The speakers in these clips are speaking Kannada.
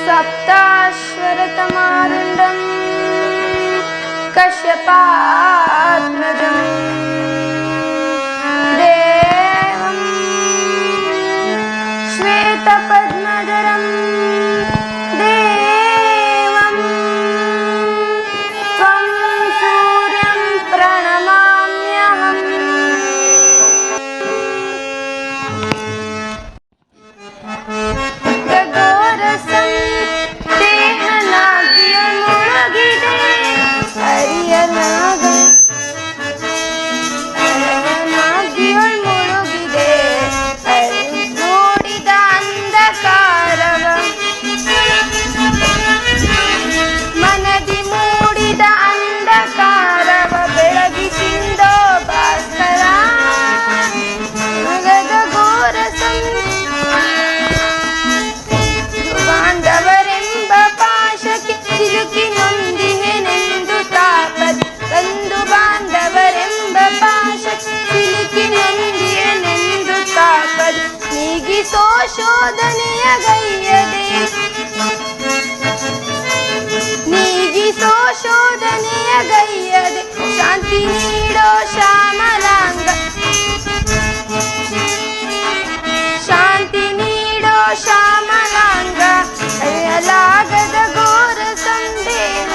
सप्ताश्वरतमारुण्डं कश्यपात्मजं देवं श्वेतपद्मधरं देवं त्वं सूर्यं प्रणमाम्यहम्। ನೀಗಿಸೋ ಶೋಧನೆಯ ಗೈಯದೆ ನೀಗಿಸೋ ಶೋಧನೆಯ ಗೈಯದೆ ಶಾಂತಿ ನೀಡೋ ಶ್ಯಾಮಲಾಂಗ ಶಾಂತಿ ನೀಡೋ ಶ್ಯಾಮಲಾಂಗ ಅರಿಯಲಾಗದ ಘೋರ ಸಂದೇಹ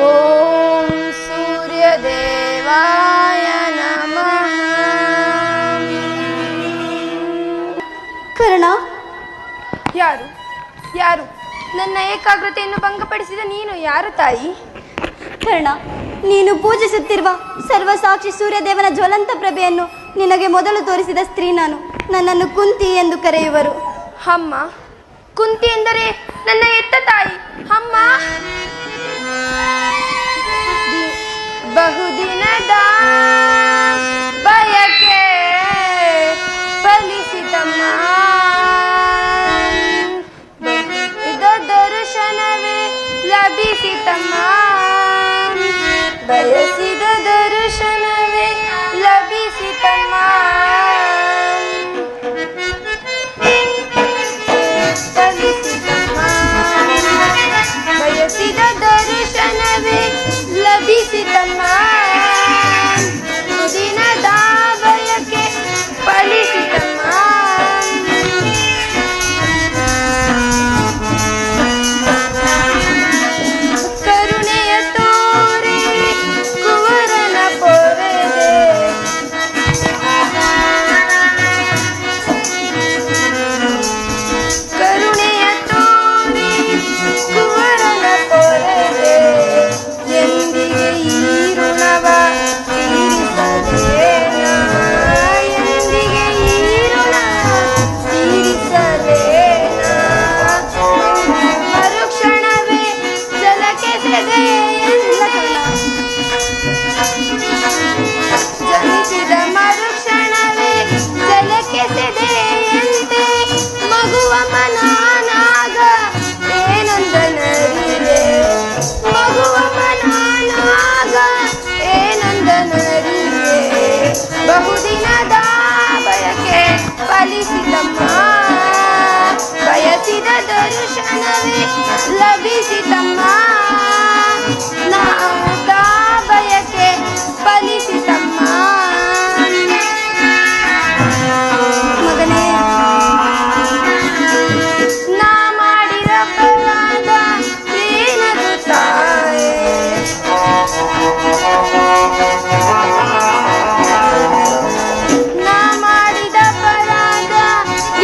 ಓಂ ಸೂರ್ಯದೇವಾಯ ನಮಃ. ಕರ್ಣ, ಯಾರು ಯಾರು ನನ್ನ ಏಕಾಗ್ರತೆಯನ್ನು ಭಂಗಪಡಿಸಿದ ನೀನು ಯಾರು ತಾಯಿ? ಕರ್ಣ, ನೀನು ಪೂಜಿಸುತ್ತಿರುವ ಸರ್ವಸಾಕ್ಷಿ ಸೂರ್ಯದೇವನ ಜ್ವಲಂತ ಪ್ರಭೆಯನ್ನು ನಿನಗೆ ಮೊದಲು ತೋರಿಸಿದ ಸ್ತ್ರೀ ನಾನು. ನನ್ನನ್ನು ಕುಂತಿ ಎಂದು ಕರೆಯುವರು. ಅಮ್ಮ, ಕುಂತಿ ಎಂದರೆ ನನ್ನ ಎತ್ತ ತಾಯಿ. ಅಮ್ಮ, ಬಹುದಿನದ ಬಯಕೆ ಫಲಿಸಿತಮ್ಮ, ಬಯಸಿದ ದರ್ಶನವೇ ಲಭಿಸಿತಮ್ಮ, ಬಯಸಿದ ದರ್ಶನವೇ ಲಭಿಸಿತಮ್ಮ. ಬಯಸಿದ ದರ್ಶನವೇ ಲಭಿಸಿತಮ್ಮ, ದಿನದ ಬಯಕೆ ಫಲಿಸಿತಮ್ಮ. ಕರುಣೆಯ ತೋರೆ ಕುವರನ ಪೊರೆದೆ, ಕರುಣೆಯ ತೋರೆ ಕುವರನ ಪೊರೆದೆ, ಎಂದಿಗೆ ಈ ಋಣವ ತೀರಿಸಲೇನ, ಎಂದಿಗೆ ಈ ಋಣವ ತೀರಿಸಲೇನ. ಮರುಕ್ಷಣವೇ ಜಲಕ್ಕೆ ಸೆದೆ ಜನಿಸಿದ ಮರುಕ್ಷಣವೇ ಜಲಕ್ಕೆ ಸೆದೆಯಂತೆ ಮಗುವ ಮನಾನಾಗ ಏನೊಂದನರಿಯೇ, ಮಗುವ ಮನಾನಾಗ ಏನೊಂದನರಿಯೇ. ಬಹುದಿನದ ಬಯಕೆ ಫಲಿಸಿತಮ್ಮ, ಬಯಸಿದ ದರ್ಶನವೇ ಲಭಿಸಿತಮ್ಮ, ನಾದ ಬಯಕೆ ಫಲಿಸಿತಮ್ಮ. ಮಗನೇ, ನಾ ಮಾಡಿದ ಅಪರಾಧ ಏನದು ತಾಯೇ, ನಾ ಮಾಡಿದ ಅಪರಾಧ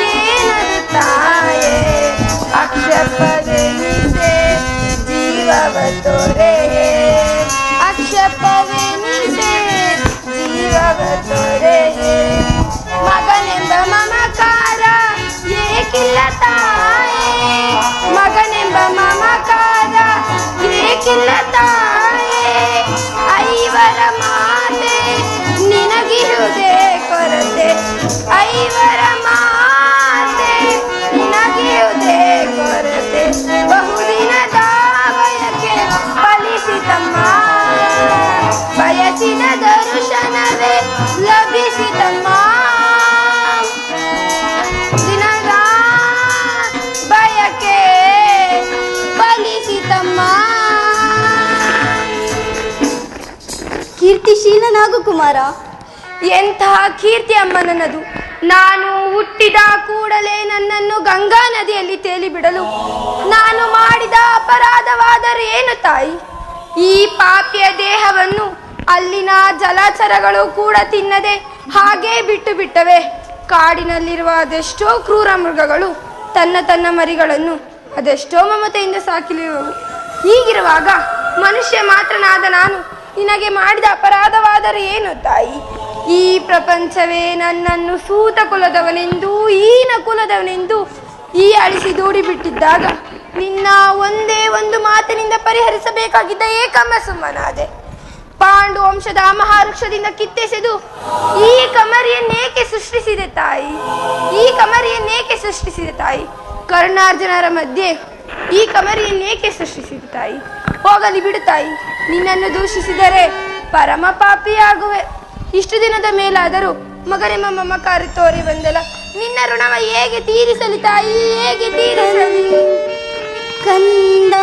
ಏನದು ತಾಯೇ. ಅಕ್ಷಪವೆನಿಸೆ ಜೀವವ ತೋರೆ, ಅಕ್ಷಪವೆನಿಸೆ ಜೀವವ ತೋರೆ. ಮಗನೆಂಬ ಮಮಕಾರ ಏಕಿಲ್ಲ ತಾಯೇ, ಮಗನೆಂಬ ಮಮಕಾರ ಏಕಿಲ್ಲ ತಾಯೇ. ಐವರ ಮಾತೆ ಐವರ ಮಾತೆ ನಿನಗೆಯುವುದೇ ಕೊರತೆ ಬಹುದಿನದ ಬಯಕೆ ಫಲಿಸಿತಮ್ಮ ಬಯಸಿದ ದರ್ಶನವೇ ಲಭಿಸಿತಮ್ಮ ದಿನದ ಬಯಕೆ ಫಲಿಸಿತಮ್ಮ. ಕೀರ್ತಿಶೀಲನಾಗು ಕುಮಾರ. ಎಂತಹ ಕೀರ್ತಿ ಅಮ್ಮ ನನ್ನದು. ನಾನು ಹುಟ್ಟಿದ ಕೂಡಲೇ ನನ್ನನ್ನು ಗಂಗಾ ನದಿಯಲ್ಲಿ ತೇಲಿ ಬಿಡಲು ನಾನು ಮಾಡಿದ ಅಪರಾಧವಾದರೆ ಏನು ತಾಯಿ? ಈ ಪಾಪಿಯ ದೇಹವನ್ನು ಅಲ್ಲಿನ ಜಲಚರಗಳು ಕೂಡ ತಿನ್ನದೆ ಹಾಗೇ ಬಿಟ್ಟು ಬಿಟ್ಟವೆ. ಕಾಡಿನಲ್ಲಿರುವ ಅದೆಷ್ಟೋ ಕ್ರೂರ ಮೃಗಗಳು ತನ್ನ ಮರಿಗಳನ್ನು ಅದೆಷ್ಟೋ ಮಮತೆಯಿಂದ ಸಾಕಿರುವವು. ಹೀಗಿರುವಾಗ ಮನುಷ್ಯ ಮಾತ್ರನಾದ ನಾನು ನಿನಗೆ ಮಾಡಿದ ಅಪರಾಧವಾದರೆ ಏನು ತಾಯಿ? ಈ ಪ್ರಪಂಚವೇ ನನ್ನನ್ನು ಸೂತ ಕುಲದವನೆಂದು ಹೀನ ಕುಲದವನೆಂದು ಈ ಅಳಿಸಿ ದೂಡಿ ಬಿಟ್ಟಿದ್ದಾಗ ನಿನ್ನ ಒಂದೇ ಒಂದು ಮಾತಿನಿಂದ ಪರಿಹರಿಸಬೇಕಾಗಿದ್ದ ಏಕಮ್ಮ ಸುಮ್ಮನಾದೆ. ಪಾಂಡು ವಂಶದ ಮಹಾವೃಕ್ಷದಿಂದ ಕಿತ್ತೆಸೆದು ಈ ಕಮರಿಯನ್ನೇಕೆ ಸೃಷ್ಟಿಸಿದೆ ತಾಯಿ? ಈ ಕಮರಿಯನ್ನೇಕೆ ಸೃಷ್ಟಿಸಿದೆ ತಾಯಿ? ಕರ್ಣಾರ್ಜುನರ ಮಧ್ಯೆ ಈ ಕಮರಿಯನ್ನೇಕೆ ಸೃಷ್ಟಿಸಿದೆ ತಾಯಿ? ಹೋಗಲಿ ಬಿಡು ತಾಯಿ, ನಿನ್ನನ್ನು ದೂಷಿಸಿದರೆ ಪರಮ ಪಾಪಿಯಾಗುವೆ. ಇಷ್ಟು ದಿನದ ಮೇಲಾದರೂ ಮಗನೆಂಬ ಮಮಕಾರ ತೋರಿ ಬಂದಲ್ಲ, ನಿನ್ನ ಋಣವ ಹೇಗೆ ತೀರಿಸಲಿ ತಾಯಿ, ಹೇಗೆ ತೀರಿಸಲಿ? ಕಂದ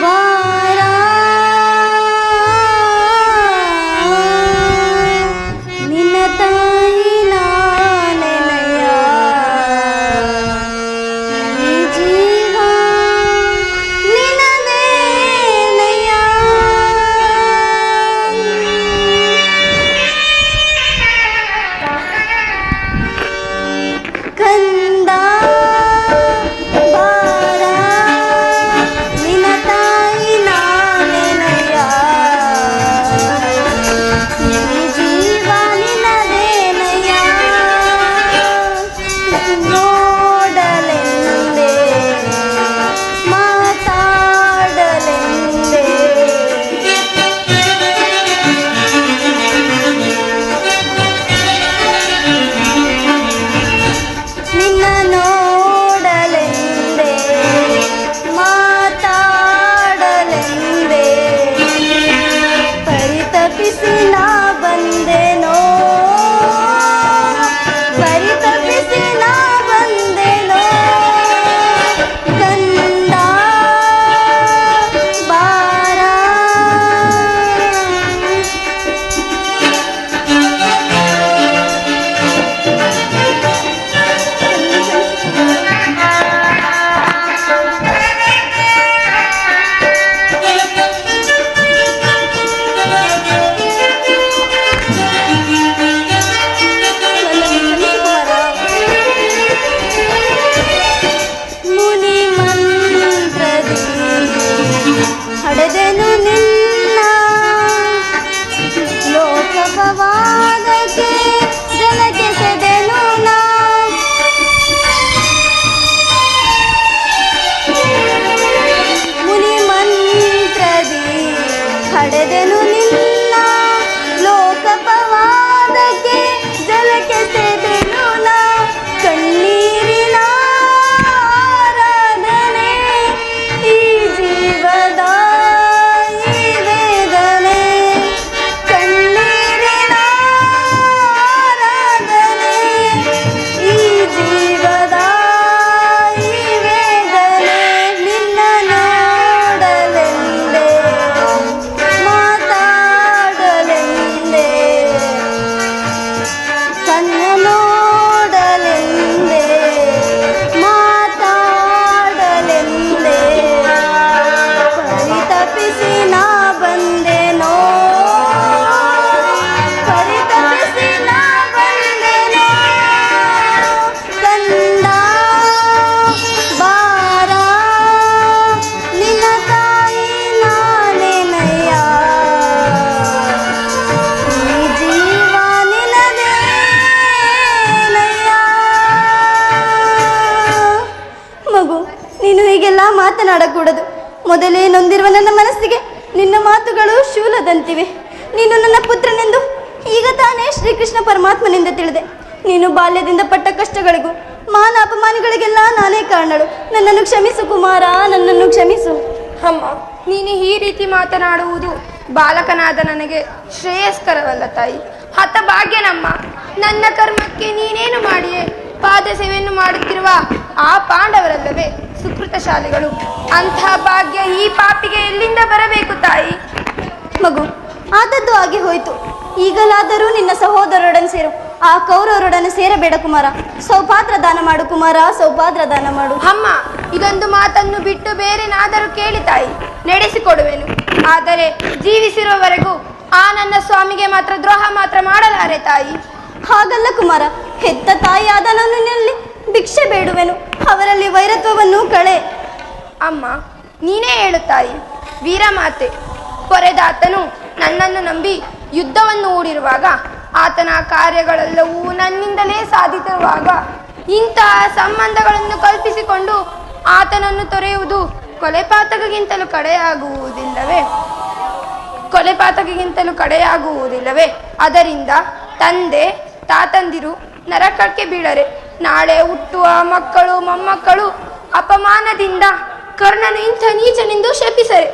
ಬಾರ ನಿನ್ನ ತಾಯಿ ನಾನೆನಯ ಜೀವ ನಿನದೇನಯ ಕಂದ ಬಾರ ನಿನ್ನ ತಾಯಿ ನಾನೆನಯ ಈ ಜೀವ ನಿನದೇನಯ ನೋಡಲೆಂದೆ ಮಾತಾಡಲೆಂದೆ ನಿನ್ನ ನೋಡಲೆಂದೆ ಮಾತಾಡಲೆಂದೆ ಪರಿತಪಿಸಿ ನಾ ಬಂದೆನೋ ಪರಿತಪಿಸಿ ನಾ ಬಂದೆನೋ ಕಂದ ಬಾರ ಮುನಿ ಮಂತ್ರದಿ ಹಡೆದೆನು ನಿನ್ನ ಲೋಕಪವಾದಕ್ಕೆ ಜನಕ್ಕೆ ಸೆದೆನು ನಾ ಮುನಿ ಮಂತ್ರದಿ ಹಡೆದೆನು ನಿನ್ನ ಲೋಕಪವಾದಕ್ಕೆ ಜಲಕ್ಕೆ ಸೆದೆನು ನಾ ಕಣ್ಣೀರಿನ ಆರಾಧನೆ ಈ ಜೀವದ ಈ ವೇದನೆ ಕಣ್ಣೀರಿನ ಆರಾಧನೆ ಈ ಜೀವದ ಈ ವೇದನೆ ನಿನ್ನ ನೋಡಲೆಂದೆ ಮಾತಾಡಲೆಂದೆ ಕಣ್ಣ ನೋಡಲೆಂದೆ ಮಾತಾಡಲೆಂದೆ ಪರಿತಪಿಸಿ ನಾ ಬಂದೆನೋ ಪರಿತಪಿಸಿ ನಾ ಬಂದೆನೋ ಕಂದ ಬಾರ ನಿನ್ನ ತಾಯಿ ನಾನೆನಯ ಈ ಜೀವ ನಿನದೇನಯ್ಯ. ಮಗು, ನೀನು ಹೀಗೆಲ್ಲ ಮಾತನಾಡಕೂಡದು. ಮೊದಲೇ ನೊಂದಿರುವ ನನ್ನ ಮನಸ್ಸಿಗೆ ನಿನ್ನ ಮಾತುಗಳು ಶೂಲದಂತಿವೆ. ನೀನು ನನ್ನ ಪುತ್ರನೆಂದು ಈಗ ತಾನೇ ಶ್ರೀಕೃಷ್ಣ ಪರಮಾತ್ಮನಿಂದ ತಿಳಿದೆ. ನೀನು ಬಾಲ್ಯದಿಂದ ಪಟ್ಟ ಕಷ್ಟಗಳಿಗೂ ಮಾನ ಅಪಮಾನಗಳಿಗೆಲ್ಲ ನಾನೇ ಕಾರಣಳು. ನನ್ನನ್ನು ಕ್ಷಮಿಸು ಕುಮಾರ, ನನ್ನನ್ನು ಕ್ಷಮಿಸು. ಅಮ್ಮ, ನೀನು ಈ ರೀತಿ ಮಾತನಾಡುವುದು ಬಾಲಕನಾದ ನನಗೆ ಶ್ರೇಯಸ್ಕರವಲ್ಲ ತಾಯಿ. ಹತಭಾಗ್ಯನಮ್ಮ. ನನ್ನ ಕರ್ಮಕ್ಕೆ ನೀನೇನು ಮಾಡಿಯೇ ಪಾದ ಸೇವೆಯನ್ನು ಮಾಡುತ್ತಿರುವ ಆ ಪಾಂಡವರಲ್ಲವೇ ಸುಕೃತಶಾಲಿಗಳು. ಅಂಥ ಭಾಗ್ಯ ಈ ಪಾಪಿಗೆ ಎಲ್ಲಿಂದ ಬರಬೇಕು ತಾಯಿ? ಮಗು, ಆದದ್ದು ಆಗಿ ಹೋಯಿತು. ಈಗಲಾದರೂ ನಿನ್ನ ಸಹೋದರರೊಡನೆ ಸೇರು. ಆ ಕೌರವರೊಡನೆ ಸೇರಬೇಡ ಕುಮಾರ. ಸೌಪಾತ್ರ ದಾನ ಮಾಡು ಕುಮಾರ, ಸೌಪಾತ್ರ ದಾನ ಮಾಡು. ಅಮ್ಮ, ಇದೊಂದು ಮಾತನ್ನು ಬಿಟ್ಟು ಬೇರೆನಾದರೂ ಕೇಳಿ ತಾಯಿ, ನಡೆಸಿಕೊಡುವೆನು. ಆದರೆ ಜೀವಿಸಿರುವವರೆಗೂ ಆ ನನ್ನ ಸ್ವಾಮಿಗೆ ಮಾತ್ರ ದ್ರೋಹ ಮಾತ್ರ ಮಾಡಲಾರೆ ತಾಯಿ. ಹಾಗಲ್ಲ ಕುಮಾರ, ಹೆತ್ತ ತಾಯಿಯಾದ ನಾನು ನಿನ್ನಲ್ಲಿ ಭಿಕ್ಷೆ ಬೇಡುವೆನು. ಅವರಲ್ಲಿ ವೈರತ್ವವನ್ನು ಕಳೆ. ಅಮ್ಮ, ನೀನೇ ಹೇಳು ತಾಯಿ. ವೀರಮಾತೆ ಪೊರೆದಾತನು ನನ್ನನ್ನು ನಂಬಿ ಯುದ್ಧವನ್ನು ಹೂಡಿರುವಾಗ, ಆತನ ಕಾರ್ಯಗಳೆಲ್ಲವೂ ನನ್ನಿಂದಲೇ ಸಾಧಿಸಿರುವಾಗ ಇಂತಹ ಸಂಬಂಧಗಳನ್ನು ಕಲ್ಪಿಸಿಕೊಂಡು ಆತನನ್ನು ತೊರೆಯುವುದು ಕೊಲೆಪಾತಕಗಿಂತಲೂ ಕಡೆಯಾಗುವುದಿಲ್ಲವೇ? ಅದರಿಂದ ತಂದೆ ತಾತಂದಿರು ನರಕಕ್ಕೆ ಬೀಳರೆ. ನಾಳೆ ಹುಟ್ಟುವ ಮಕ್ಕಳು ಮೊಮ್ಮಕ್ಕಳು ಅಪಮಾನದಿಂದ ಕರ್ಣನು ಇಂಥ ನೀಚನೆಂದು ಶಪಿಸರೆ.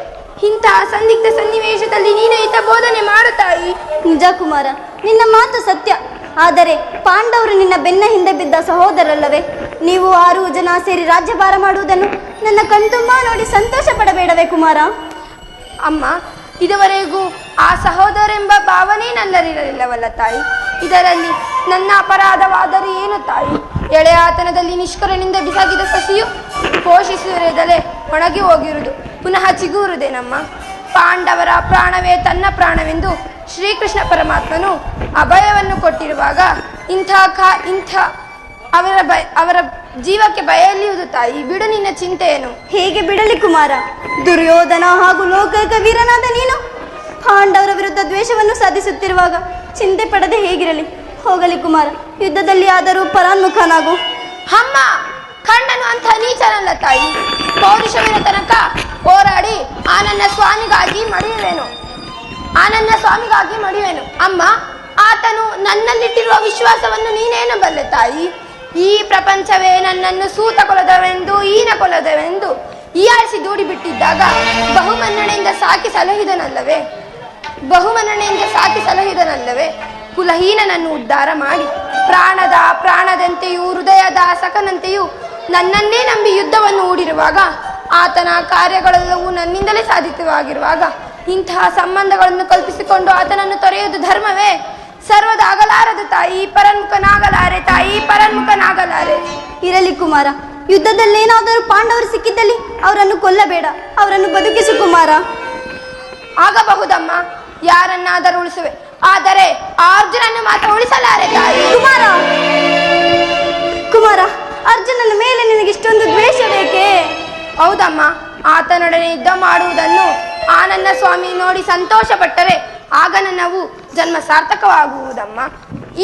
ಇಂತಹ ಸಂದಿಗ್ಧ ಸನ್ನಿವೇಶದಲ್ಲಿ ನೀನು ಈತ ಬೋಧನೆ ಮಾಡುತ್ತಾಯಿ. ನಿಜ ಕುಮಾರ, ನಿನ್ನ ಮಾತು ಸತ್ಯ. ಆದರೆ ಪಾಂಡವರು ನಿನ್ನ ಬೆನ್ನ ಹಿಂದೆ ಬಿದ್ದ ಸಹೋದರಲ್ಲವೇ? ನೀವು 6 ಜನ ಸೇರಿ ರಾಜ್ಯಭಾರ ಮಾಡುವುದನ್ನು ನನ್ನ ಕಣ್ತುಂಬ ನೋಡಿ ಸಂತೋಷ ಪಡಬೇಡವೇ ಕುಮಾರ? ಅಮ್ಮ, ಇದುವರೆಗೂ ಆ ಸಹೋದರೆಂಬ ಭಾವನೆ ನನ್ನಲ್ಲಿರಲಿಲ್ಲವಲ್ಲ ತಾಯಿ. ಇದರಲ್ಲಿ ನನ್ನ ಅಪರಾಧವಾದರೆ ಏನು ತಾಯಿ? ಎಳೆಯಾತನದಲ್ಲಿ ನಿಷ್ಕರನಿಂದ ಬಿಸಾಗಿದ ಸಸಿಯು ಪೋಷಿಸಿರದಲೇ ಒಣಗಿ ಹೋಗಿರುವುದು ಪುನಃ ಚಿಗುರುವುದೇನಮ್ಮ? ಪಾಂಡವರ ಪ್ರಾಣವೇ ತನ್ನ ಪ್ರಾಣವೆಂದು ಶ್ರೀಕೃಷ್ಣ ಅಭಯವನ್ನು ಕೊಟ್ಟಿರುವಾಗ ಇಂಥ ಅವರ ಜೀವಕ್ಕೆ ಭಯ ಎಲ್ಲಿಯುವುದು ತಾಯಿ? ಬಿಡು ನಿನ್ನ ಚಿಂತೆಯನ್ನು. ಹೇಗೆ ಬಿಡಲಿ ಕುಮಾರ? ದುರ್ಯೋಧನ ಹಾಗೂ ಲೋಕೈಕ ವೀರನಾದ ನೀನು ಪಾಂಡವರ ವಿರುದ್ಧ ದ್ವೇಷವನ್ನು ಸಾಧಿಸುತ್ತಿರುವಾಗ ಚಿಂತೆ ಪಡದೆ ಹೇಗಿರಲಿ? ಹೋಗಲಿ ಕುಮಾರ, ಯುದ್ಧದಲ್ಲಿ ಆದರೂ ಪರಾನ್ಮುಖನಾಗು. ಅಮ್ಮ, ಕಣ್ಣನು ಅಂಥ ನೀಚನಲ್ಲ ತಾಯಿ. ಪೌರುಷವಿನ ತನಕ ಹೋರಾಡಿ ಆ ನನ್ನ ಸ್ವಾಮಿಗಾಗಿ ಮಡಿಯುವೆನು. ಅಮ್ಮ, ಆತನು ನನ್ನಲ್ಲಿಟ್ಟಿರುವ ವಿಶ್ವಾಸವನ್ನು ನೀನೇನು ಬಲ್ಲೆ ತಾಯಿ? ಈ ಪ್ರಪಂಚವೇ ನನ್ನನ್ನು ಸೂತ ಕೊಲದವೆಂದು ಈನ ಕೊಲದವೆಂದು ಹೀಯಾಳಿಸಿ ದೂಡಿ ಬಿಟ್ಟಿದ್ದಾಗ ಬಹುಮನ್ನಣೆಯಿಂದ ಸಾಕಿ ಸಲಹಿದನಲ್ಲವೇ? ಕುಲಹೀನನನ್ನು ಉದ್ಧಾರ ಮಾಡಿ ಪ್ರಾಣದಂತೆಯೂ ಹೃದಯದ ಸಖನಂತೆಯೂ ನನ್ನನ್ನೇ ನಂಬಿ ಯುದ್ಧವನ್ನು ಹೂಡಿರುವಾಗ, ಆತನ ಕಾರ್ಯಗಳೆಲ್ಲವೂ ನನ್ನಿಂದಲೇ ಸಾಧಿತವಾಗಿರುವಾಗ ಇಂತಹ ಸಂಬಂಧಗಳನ್ನು ಕಲ್ಪಿಸಿಕೊಂಡು ಆತನನ್ನು ತೊರೆಯುವುದು ಧರ್ಮವೇ? ಸರ್ವದಾಗಲಾರದು ತಾಯಿ. ಪರನ್ಮುಖನಾಗಲಾರೆ. ಇರಲಿ ಕುಮಾರ, ಯುದ್ಧದಲ್ಲೇನಾದರೂ ಪಾಂಡವರು ಸಿಕ್ಕಿದ್ದಲ್ಲಿ ಅವರನ್ನು ಕೊಲ್ಲಬೇಡ, ಅವರನ್ನು ಬದುಕಿಸು ಕುಮಾರ. ಆಗಬಹುದಮ್ಮ, ಯಾರನ್ನಾದರೂ ಉಳಿಸುವೆ. ಆದರೆ ಅರ್ಜುನನ್ನು ಮಾತ್ರ ಉಳಿಸಲಾರೆ ತಾಯಿ. ಕುಮಾರ, ಅರ್ಜುನನ ಮೇಲೆ ನಿನಗಿಷ್ಟೊಂದು ದ್ವೇಷ ಬೇಕೇ? ಹೌದಮ್ಮ, ಆತನೊಡನೆ ಯುದ್ಧ ಮಾಡುವುದನ್ನು ಆ ನನ್ನ ಸ್ವಾಮಿ ನೋಡಿ ಸಂತೋಷ ಪಟ್ಟರೆ ಆಗ ನನ್ನವು ಜನ್ಮ ಸಾರ್ಥಕವಾಗುವುದಮ್ಮ.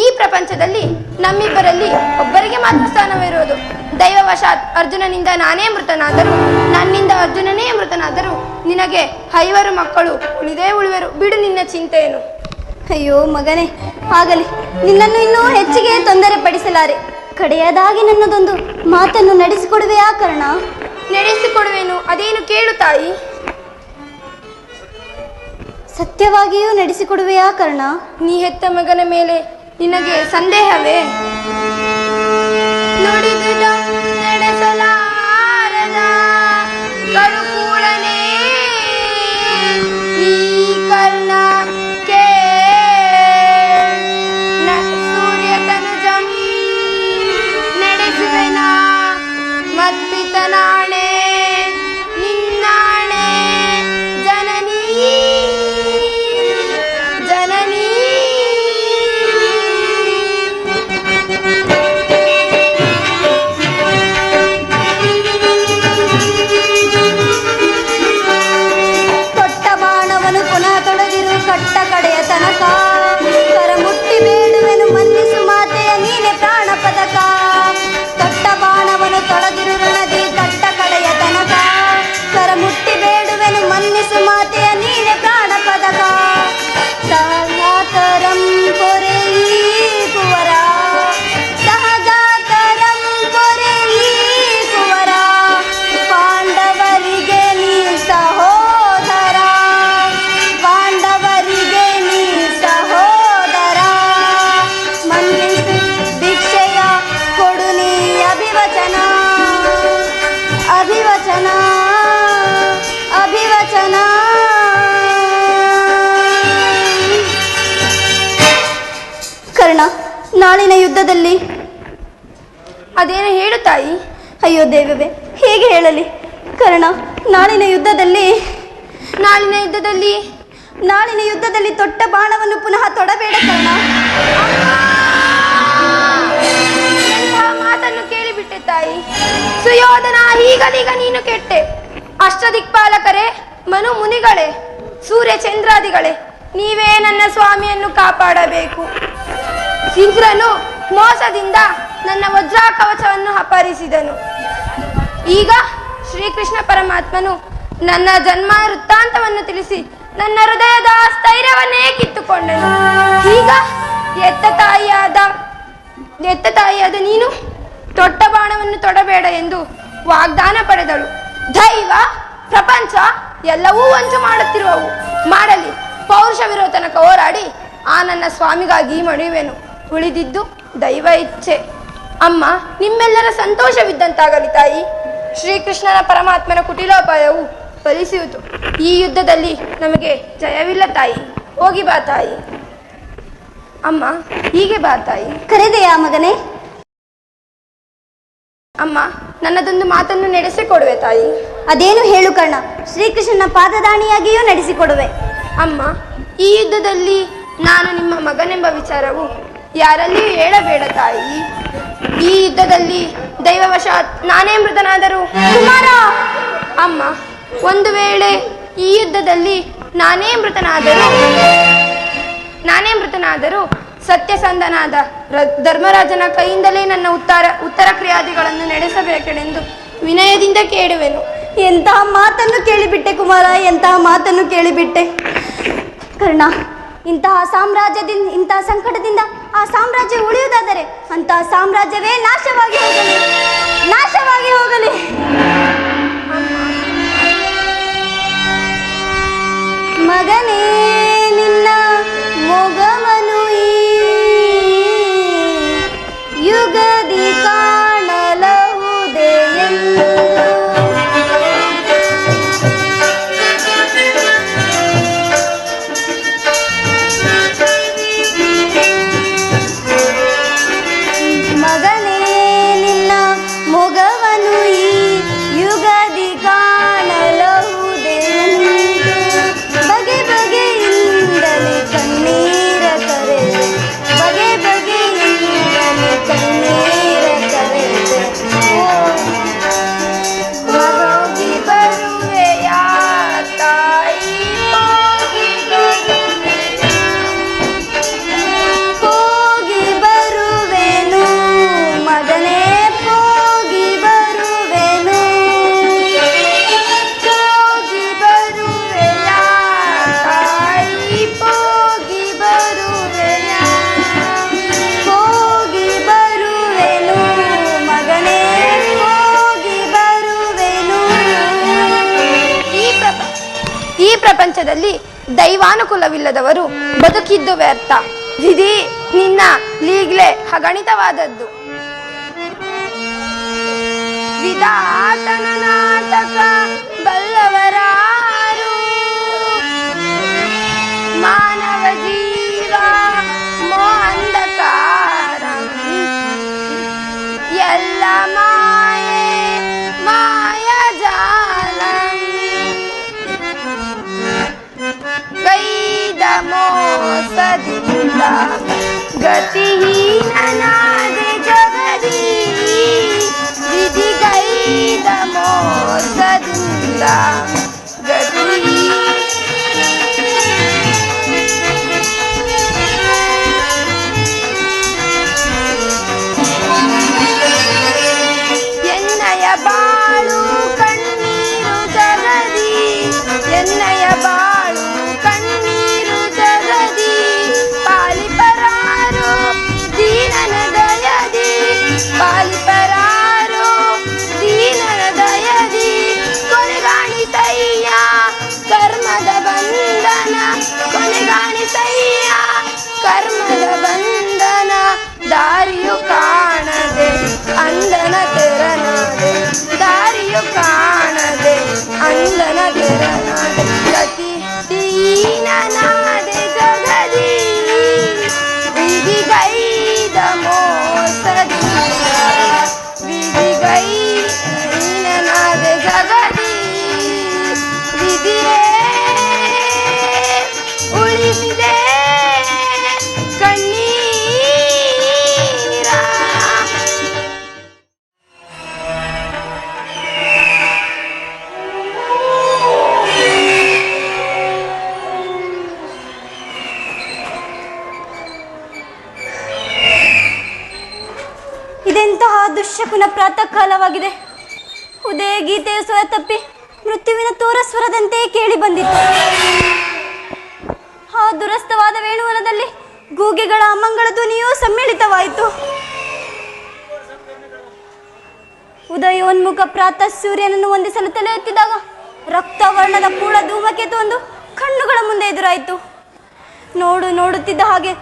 ಈ ಪ್ರಪಂಚದಲ್ಲಿ ನಮ್ಮಿಬ್ಬರಲ್ಲಿ ಒಬ್ಬರಿಗೆ ಮಾತ್ರ ಸ್ಥಾನವಿರುವುದು. ದೈವವಶಾತ್ ಅರ್ಜುನನಿಂದ ನಾನೇ ಮೃತನಾದರೂ, ನನ್ನಿಂದ ಅರ್ಜುನನೇ ಮೃತನಾದರೂ ನಿನಗೆ 5 ಮಕ್ಕಳು ಉಳಿದೇ ಉಳಿವೆರು. ಬಿಡು ನಿನ್ನ ಚಿಂತೆಯನ್ನು. ಅಯ್ಯೋ ಮಗನೇ, ಆಗಲಿ, ನಿನ್ನನ್ನು ಇನ್ನೂ ಹೆಚ್ಚಿಗೆ ತೊಂದರೆ ಪಡಿಸಲಾರೆ. ಕಡೆಯದಾಗಿ ನನ್ನದೊಂದು ಮಾತನ್ನು ನಡೆಸಿಕೊಡುವೆಯಾ ಕರ್ಣ? ನಡೆಸಿಕೊಡುವೆನು, ಅದೇನು ಕೇಳು ತಾಯಿ. ಸತ್ಯವಾಗಿಯೂ ನಡೆಸಿಕೊಡುವೆಯಾ ಕರ್ಣ? ನೀ ಹೆತ್ತ ಮಗನ ಮೇಲೆ ನಿನಗೆ ಸಂದೇಹವೇ? ನುಡಿದುದ ನಡೆಸಲಾರದ ಕಡುಕೂಳನೆ ಈ ಕರ್ಣ ಸೂರ್ಯತನುಜಂ ನಡೆಸುವೆನ ಮತ್ಪಿತನಾಣೆ ನಿನ್ನಾಣೆ ಜನನೀ ನಾಳಿನ ಯುದ್ಧದಲ್ಲಿ ಅದೇನು ಹೇಳು ತಾಯಿ. ಅಯ್ಯೋ ದೇವವೇ, ಹೇಗೆ ಹೇಳಲಿ ಕರ್ಣ? ನಾಳಿನ ಯುದ್ಧದಲ್ಲಿ ತೊಟ್ಟ ಬಾಣವನ್ನು ಪುನಃ ತೊಡಬೇಡ ಕರ್ಣ. ಎಂತಹ ಮಾತನ್ನು ಕೇಳಿಬಿಟ್ಟೆ ತಾಯಿ. ಸುಯೋಧನ, ಈಗಲೀಗ ನೀನು ಕೆಟ್ಟೆ. ಅಷ್ಟದಿಕ್ಪಾಲಕರೇ, ಮನು ಮುನಿಗಳೇ, ಸೂರ್ಯ ಚಂದ್ರಾದಿಗಳೇ, ನೀವೇ ನನ್ನ ಸ್ವಾಮಿಯನ್ನು ಕಾಪಾಡಬೇಕು. ಇಂದ್ರನು ಮೋಸದಿಂದ ನನ್ನ ವಜ್ರಾ ಕವಚವನ್ನು ಅಪಹರಿಸಿದನು. ಈಗ ಶ್ರೀಕೃಷ್ಣ ಪರಮಾತ್ಮನು ನನ್ನ ಜನ್ಮ ವೃತ್ತಾಂತವನ್ನು ತಿಳಿಸಿ ನನ್ನ ಹೃದಯದ ಸ್ಥೈರ್ಯವನ್ನೇ ಕಿತ್ತುಕೊಂಡನು. ಈಗ ಎತ್ತ ತಾಯಿಯಾದ ನೀನು ತೊಟ್ಟ ಬಾಣವನ್ನು ತೊಡಬೇಡ ಎಂದು ವಾಗ್ದಾನ ಪಡೆದಳು. ದೈವ ಪ್ರಪಂಚ ಎಲ್ಲವೂ ವಂಚು ಮಾಡುತ್ತಿರುವವು. ಮಾಡಲಿ, ಪೌರುಷವಿರೋ ತನಕ ಹೋರಾಡಿ ಆ ನನ್ನ ಸ್ವಾಮಿಗಾಗಿ ಮಣಿಯುವೆನು. ಉಳಿದಿದ್ದು ದೈವ ಇಚ್ಛೆ. ಅಮ್ಮ, ನಿಮ್ಮೆಲ್ಲರ ಸಂತೋಷವಿದ್ದಂತಾಗಲಿ ತಾಯಿ. ಶ್ರೀಕೃಷ್ಣನ ಪರಮಾತ್ಮನ ಕುಟಿಲೋಪಾಯವು ಫಲಿಸಿಯಿತು. ಈ ಯುದ್ಧದಲ್ಲಿ ನಮಗೆ ಜಯವಿಲ್ಲ ತಾಯಿ. ಹೋಗಿ ಬಾ ತಾಯಿ. ಅಮ್ಮ, ಹೀಗೆ ಬಾ ತಾಯಿ. ಕರೆದೆಯಾ ಮಗನೇ? ಅಮ್ಮ, ನನ್ನದೊಂದು ಮಾತನ್ನು ನಡೆಸಿಕೊಡುವೆ ತಾಯಿ. ಅದೇನು ಹೇಳು ಕರ್ಣ. ಶ್ರೀಕೃಷ್ಣನ ಪಾದದಾಣಿಯಾಗಿಯೂ ನಡೆಸಿಕೊಡುವೆ. ಅಮ್ಮ, ಈ ಯುದ್ಧದಲ್ಲಿ ನಾನು ನಿಮ್ಮ ಮಗನೆಂಬ ವಿಚಾರವು ಯಾರಲ್ಲಿಯೂ ಹೇಳಬೇಡ ತಾಯಿ. ಈ ಯುದ್ಧದಲ್ಲಿ ದೈವವಶಾತ್ ನಾನೇ ಮೃತನಾದರೂ ಕುಮಾರ. ಅಮ್ಮ, ಒಂದು ವೇಳೆ ಈ ಯುದ್ಧದಲ್ಲಿ ನಾನೇ ಮೃತನಾದರೂ ಸತ್ಯಸಂಧನಾದ ಧರ್ಮರಾಜನ ಕೈಯಿಂದಲೇ ನನ್ನ ಉತ್ತರ ಕ್ರಿಯಾದಿಗಳನ್ನು ನಡೆಸಬೇಕೆಂದು ವಿನಯದಿಂದ ಕೇಳುವೆನು. ಎಂತಹ ಮಾತನ್ನು ಕೇಳಿಬಿಟ್ಟೆ ಕುಮಾರ, ಎಂತಹ ಮಾತನ್ನು ಕೇಳಿಬಿಟ್ಟೆ ಕರ್ಣ. ಇಂತಹ ಸಂಕಟದಿಂದ ಆ ಸಾಮ್ರಾಜ್ಯ ಉಳಿಯುವುದಾದರೆ ಅಂತಹ ಸಾಮ್ರಾಜ್ಯವೇ ನಾಶವಾಗಿ ಹೋಗಲಿ. ಮಗನೇ, ನಿನ್ನ ಮೊಗವನು ಈ ಯುಗದಿ ಕಾಣಲಹುದೇ ಎಂದು ಪ್ರಪಂಚದಲ್ಲಿ ದೈವಾನುಕೂಲವಿಲ್ಲದವರು ಬದುಕಿದ್ದು ವ್ಯರ್ಥ. ವಿಧಿ ನಿನ್ನ ಲೀಗ್ಲೆ ಅಗಣಿತವಾದದ್ದು. ವಿಧಾತನ ನಾಟಕ ಬಲ್ಲವರಾರು, ಮಾನವ ಜೀವ ಮೋಹಂಧಕಾರ, ಎಲ್ಲ ಮಾಯೆ ಮಾಯಜಾಲ, ಗೈದ ಮೋಸದಿಂದ ಗತಿಹೀನನಾದೆ ಜಗದಿ, ವಿಧಿಗೈದ ಮೋಸದಿಂದ ಎನ್ನಯ ಬಾಳು ಕಣ್ಣೀರು ಜಗದಿ, ಎನ್ನಯ ಬಾಳು ಕಣ್ಣೀರು ಜಗದಿ, ಪಾಲಿಪರಾರು ದೀನನ ದಯದಿ, ಪಾಲಿಪರಾರು ದೀನನ ದಯದಿ, ಕೊನೆಗಾಣಿಸಯ್ಯ ಕರ್ಮದ ಬಂಧನ, ಕೊನೆಗಾಣಿಸಯ್ಯ ಕರ್ಮದ ಬಂಧನ, ದಾರಿಯು ಕಾಣದೆ ಅಂದನ ತೆರನಾದೆ, ದಾರಿಯು ಕಾಣದೆ ಅಂದನ ತೆರನಾದೆ, ಗತಿ ದೀನನಾದೆ ಜಗದಿ, ವಿಧಿಗೈದ ಮರುದಿನ ಪ್ರಾತಃ ಕಾಲವಾಗಿದೆ. ಉದಯ ಗೀತೆಯ ಸ್ವರ ತಪ್ಪಿ ಮೃತ್ಯುವಿನ ತೋರ ಸ್ವರದಂತೆ ಕೇಳಿ ಬಂದಿತ್ತು. ಆ ದುರಸ್ಥವಾದ ವೇಣುವನದಲ್ಲಿ ಗೂಗೆಗಳ ಅಮಂಗಳ ಧ್ವನಿಯೂ ಸಮ್ಮಿಳಿತವಾಯಿತು. ಉದಯೋನ್ಮುಖ ಪ್ರಾತಃ ಸೂರ್ಯನನ್ನು ವಂದಿಸಲು ತಲೆ ಎತ್ತಿದಾಗ ರಕ್ತವರ್ಣದ ಪೂಳ ಧೂಮಕೇತು ಒಂದು ಕಣ್ಣುಗಳ ಮುಂದೆ ಎದುರಾಯಿತು. ನೋಡುತ್ತಿದ್ದ ಹಾಗೆ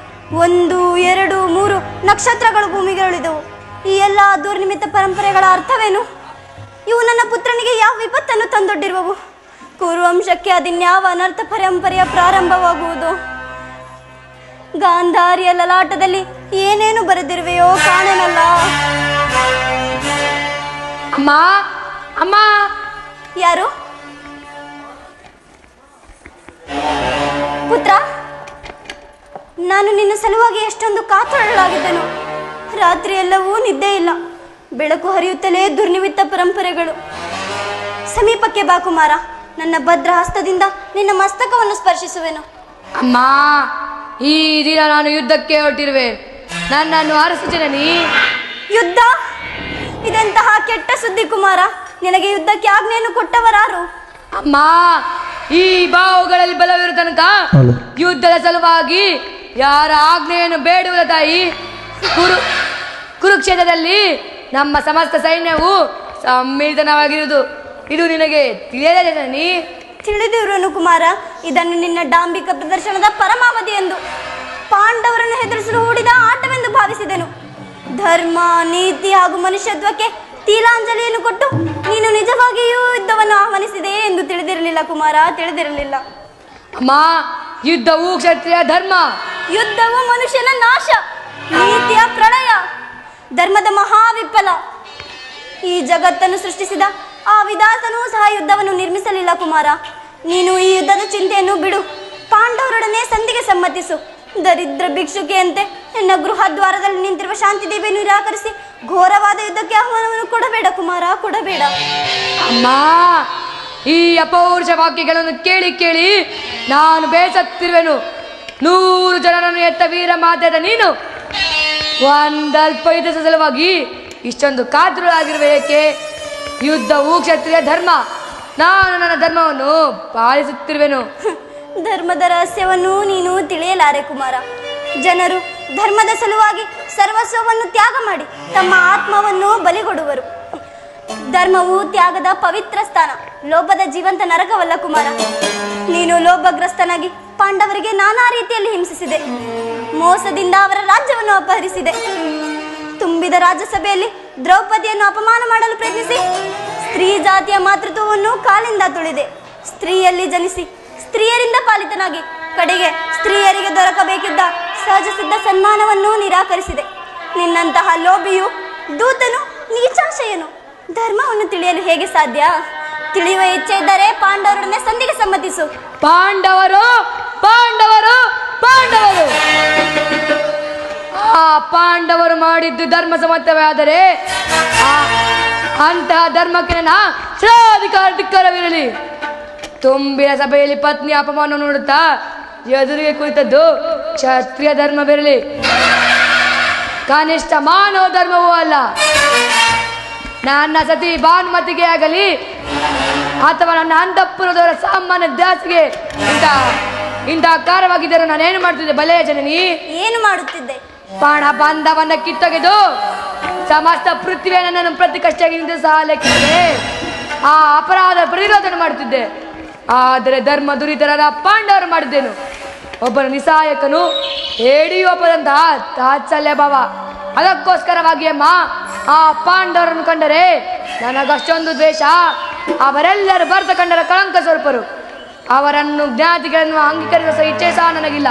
1, 2, 3 ನಕ್ಷತ್ರಗಳು ಭೂಮಿಗಳಿದವು. ಈ ಎಲ್ಲ ದುರ್ನಿಮಿತ್ತ ಪರಂಪರೆಗಳ ಅರ್ಥವೇನು? ಇವು ನನ್ನ ಪುತ್ರನಿಗೆ ಯಾವ ವಿಪತ್ತನ್ನು ತಂದೊಡ್ಡಿರುವವು? ಕುರುವಂಶಕ್ಕೆ ಅದಿನ್ಯಾವ ಅನರ್ಥ ಪರಂಪರೆಯ ಪ್ರಾರಂಭವಾಗುವುದು? ಗಾಂಧಾರಿಯ ಲಲಾಟದಲ್ಲಿ ಏನೇನು ಬರೆದಿರುವೆಯೋ ಕಾಣೆನಲ್ಲ. ಅಮ್ಮ ಅಮ್ಮ. ಯಾರು? ಪುತ್ರ, ನಾನು ನಿನ್ನ ಸಲುವಾಗಿ ಎಷ್ಟೊಂದು ಕಾತರಳಾಗಿದ್ದೆನು. ರಾತ್ರಿ ಎಲ್ಲವೂ ನಿದ್ದೆ ಇಲ್ಲ. ಬೆಳಕು ಹರಿಯುತ್ತಲೇ ದುರ್ನಿಮಿತ್ತ ಪರಂಪರೆಗಳು. ಸಮೀಪಕ್ಕೆ ಬಾ ಕುಮಾರ. ನನ್ನ ಭದ್ರ ಹಸ್ತದಿಂದ ನಿನ್ನ ಮಸ್ತಕವನ್ನು ಸ್ಪರ್ಶಿಸುವೆನು. ಅಮ್ಮ, ಈ ದಿನ ನಾನು ಯುದ್ಧಕ್ಕೆ ಹೊರಟಿರುವೆ. ನನ್ನನ್ನು ಅರಸು ಜನನಿ. ಯುದ್ಧ? ಇದೆಂತಹ ಕೆಟ್ಟ ಸುದ್ದಿ ಕುಮಾರ. ನಿನಗೆ ಯುದ್ಧಕ್ಕೆ ಆಜ್ಞೆಯನ್ನು ಕೊಟ್ಟವರಾರು? ಅಮ್ಮ, ಈ ಬಾವುಗಳಲ್ಲಿ ಬಲವಿರುವ ತನಕ ಯುದ್ಧದ ಸಲುವಾಗಿ ಯಾರ ಆಜ್ಞೆಯನ್ನು ಬೇಡುವುದ ತಾಯಿ? ಕುರುಕ್ಷೇತ್ರದಲ್ಲಿ ನಮ್ಮ ಸಮಸ್ತ ಸೈನ್ಯವು ಸಮ್ಮಿಳಿತವಾಗಿರುವುದು ಇದು ನಿನಗೆ ತಿಳಿಯಲಿದೆ ಜನನಿ? ತಿಳಿದಿರುವನು ಕುಮಾರ. ಇದನ್ನು ನಿನ್ನ ಡಾಂಬಿಕ ಪ್ರದರ್ಶನದ ಪರಮಾವಧಿ ಎಂದು, ಪಾಂಡವರನ್ನು ಹೆದರಿಸಲು ಹೂಡಿದ ಆಟವೆಂದು ಭಾವಿಸಿದೆನು. ಧರ್ಮ, ನೀತಿ ಹಾಗೂ ಮನುಷ್ಯತ್ವಕ್ಕೆ ತೀಲಾಂಜಲಿಯನ್ನು ಕೊಟ್ಟು ನೀನು ನಿಜವಾಗಿಯೂ ಯುದ್ಧವನ್ನು ಆಹ್ವಾನಿಸಿದೆ ಎಂದು ತಿಳಿದಿರಲಿಲ್ಲ ಕುಮಾರ, ತಿಳಿದಿರಲಿಲ್ಲ. ಅಮ್ಮ, ಯುದ್ಧವು ಕ್ಷತ್ರಿಯ ಧರ್ಮ. ಯುದ್ಧವು ಮನುಷ್ಯನ ನಾಶ, ನೀತಿಯ ಪ್ರಳಯ, ಧರ್ಮದ ಮಹಾವಿಫಲ. ಈ ಜಗತ್ತನ್ನು ಸೃಷ್ಟಿಸಿದ ಆ ವಿಧಾತನೂ ಸಹ ಯುದ್ಧವನ್ನು ನಿರ್ಮಿಸಲಿಲ್ಲ ಕುಮಾರ. ನೀನು ಈ ಯುದ್ಧದ ಚಿಂತೆಯನ್ನು ಬಿಡು. ಪಾಂಡವರೊಡನೆ ಸಂಧಿಗೆ ಸಮ್ಮತಿಸು. ದರಿದ್ರ ಭಿಕ್ಷುಕಿಯಂತೆ ನಿನ್ನ ಗೃಹ ದ್ವಾರದಲ್ಲಿ ನಿಂತಿರುವ ಶಾಂತಿದೇವಿಯನ್ನು ನಿರಾಕರಿಸಿ ಘೋರವಾದ ಯುದ್ಧಕ್ಕೆ ಆಹ್ವಾನವನ್ನು ಕೊಡಬೇಡ ಕುಮಾರ, ಕೊಡಬೇಡ. ಅಮ್ಮ, ಈ ಅಪೌರುಷ ವಾಕ್ಯಗಳನ್ನು ಕೇಳಿ ಕೇಳಿ ನಾನು ಬೇಸತ್ತಿರುವೆನು. 100 ಜನರನ್ನು ಎತ್ತ ವೀರ ಮಾತಾದ ನೀನು ಒಂದಲ್ಪ ಯುದ್ಧದ ಸಲುವಾಗಿ ಇಷ್ಟೊಂದು ಕಾತುರರಾಗಿರುವ ಏಕೆ? ಯುದ್ಧವು ಕ್ಷತ್ರಿಯ ಧರ್ಮ. ನಾನು ನನ್ನ ಧರ್ಮವನ್ನು ಪಾಲಿಸುತ್ತಿರುವೆನು. ಧರ್ಮದ ರಹಸ್ಯವನ್ನು ನೀನು ತಿಳಿಯಲಾರೆ ಕುಮಾರ. ಜನರು ಧರ್ಮದ ಸಲುವಾಗಿ ಸರ್ವಸ್ವವನ್ನು ತ್ಯಾಗ ಮಾಡಿ ತಮ್ಮ ಆತ್ಮವನ್ನು ಬಲಿಗೊಡುವರು. ಧರ್ಮವು ತ್ಯಾಗದ ಪವಿತ್ರ ಸ್ಥಾನ, ಲೋಭದ ಜೀವಂತ ನರಕವಲ್ಲ ಕುಮಾರ. ನೀನು ಲೋಭಗ್ರಸ್ತನಾಗಿ ಪಾಂಡವರಿಗೆ ನಾನಾ ರೀತಿಯಲ್ಲಿ ಹಿಂಸಿಸಿದೆ. ಮೋಸದಿಂದ ಅವರ ರಾಜ್ಯವನ್ನು ಅಪಹರಿಸಿದೆ. ತುಂಬಿದ ರಾಜ್ಯಸಭೆಯಲ್ಲಿ ದ್ರೌಪದಿಯನ್ನು ಅಪಮಾನ ಮಾಡಲು ಪ್ರಯತ್ನಿಸಿ ಸ್ತ್ರೀ ಜಾತಿಯ ಮಾತೃತ್ವವನ್ನು ಕಾಲಿಂದ ತುಳಿದೆ. ಸ್ತ್ರೀಯಲ್ಲಿ ಜನಿಸಿ ಸ್ತ್ರೀಯರಿಂದ ಪಾಲಿತನಾಗಿ ಕಡೆಗೆ ಸ್ತ್ರೀಯರಿಗೆ ದೊರಕಬೇಕಿದ್ದ ಸಹಜ ಸಿದ್ಧ ಸನ್ಮಾನವನ್ನು ನಿರಾಕರಿಸಿದೆ. ನಿನ್ನಂತಹ ಲೋಭಿಯು, ದೂತನು, ನೀಚಾಶಯನು ಧರ್ಮವನ್ನು ತಿಳಿಯಲು ಹೇಗೆ ಸಾಧ್ಯ? ತಿಳಿಯುವ ಇಚ್ಛೆ ಇದ್ದರೆ ಪಾಂಡವರೊಡನೆ ಸಂಧಿಗೆ ಸಮ್ಮತಿಸು. ಪಾಂಡವರು ಪಾಂಡವರು ಪಾಂಡವರು ಆ ಪಾಂಡವರು ಮಾಡಿದ್ದು ಧರ್ಮ ಸಮ್ಮತವೇ ಆದರೆ ಅಂತಹ ಧರ್ಮಕ್ಕೆ ನನ್ನ ಧಿಕ್ಕಾರವಿರಲಿ. ತುಂಬಿನ ಸಭೆಯಲ್ಲಿ ಪತ್ನಿ ಅಪಮಾನ ನೋಡುತ್ತಾ ಎದುರಿಗೆ ಕುಳಿತದ್ದು ಕ್ಷತ್ರಿಯ ಧರ್ಮವಿರಲಿ, ಕನಿಷ್ಠ ಮಾನವ ಧರ್ಮವೂ ಅಲ್ಲ. ನನ್ನ ಸತಿ ಭಾನುಮತಿಗೆ ಆಗಲಿ ಅಥವಾ ನನ್ನ ಅಂತಃಪುರದವರ ಸಾಮಾನ್ಯ ದಾಸಿಗೆ ಇಂತಹ ಕಾರ್ಯವಾಗಿದ್ದರೂ ನಾನೇನು ಮಾಡ್ತಿದ್ದೆ ಬಲೆಯ ಜನನಿ? ಏನು ಮಾಡುತ್ತಿದ್ದೆ? ಪ್ರಾಣ ಬಂಧವನ್ನ ಕಿತ್ತೊಗೆದು ಸಮಸ್ತ ಪೃಥ್ವಿಯ ನನ್ನನ್ನು ಪ್ರತಿ ಕಷ್ಟದಿಂದ ಸಹ ಲೆಕ್ಕಿದೆ ಆ ಅಪರಾಧ ಪ್ರತಿರೋಧನ ಮಾಡುತ್ತಿದ್ದೆ. ಆದರೆ ಧರ್ಮ ದುರಿತರಾದ ಪಾಂಡವರು ಮಾಡಿದ್ದೇನು. ಒಬ್ಬನ ನಿಸಾಯಕನು ಹೇಡಿಯೋಪದಂತಹ ತಾತ್ಸಲ್ಯ ಭಾವ. ಅದಕ್ಕೋಸ್ಕರವಾಗಿ ಅಮ್ಮ, ಆ ಪಾಂಡವರನ್ನು ಕಂಡರೆ ನನಗಷ್ಟೊಂದು ದ್ವೇಷ. ಅವರೆಲ್ಲರೂ ಭರತ ಕಂಡರ ಕಳಂಕ ಸ್ವರೂಪರು. ಅವರನ್ನು ಜ್ಞಾತಿಗಳನ್ನು ಅಂಗೀಕರಿಸುವ ಇಚ್ಛೆ ಸಹ ನನಗಿಲ್ಲ.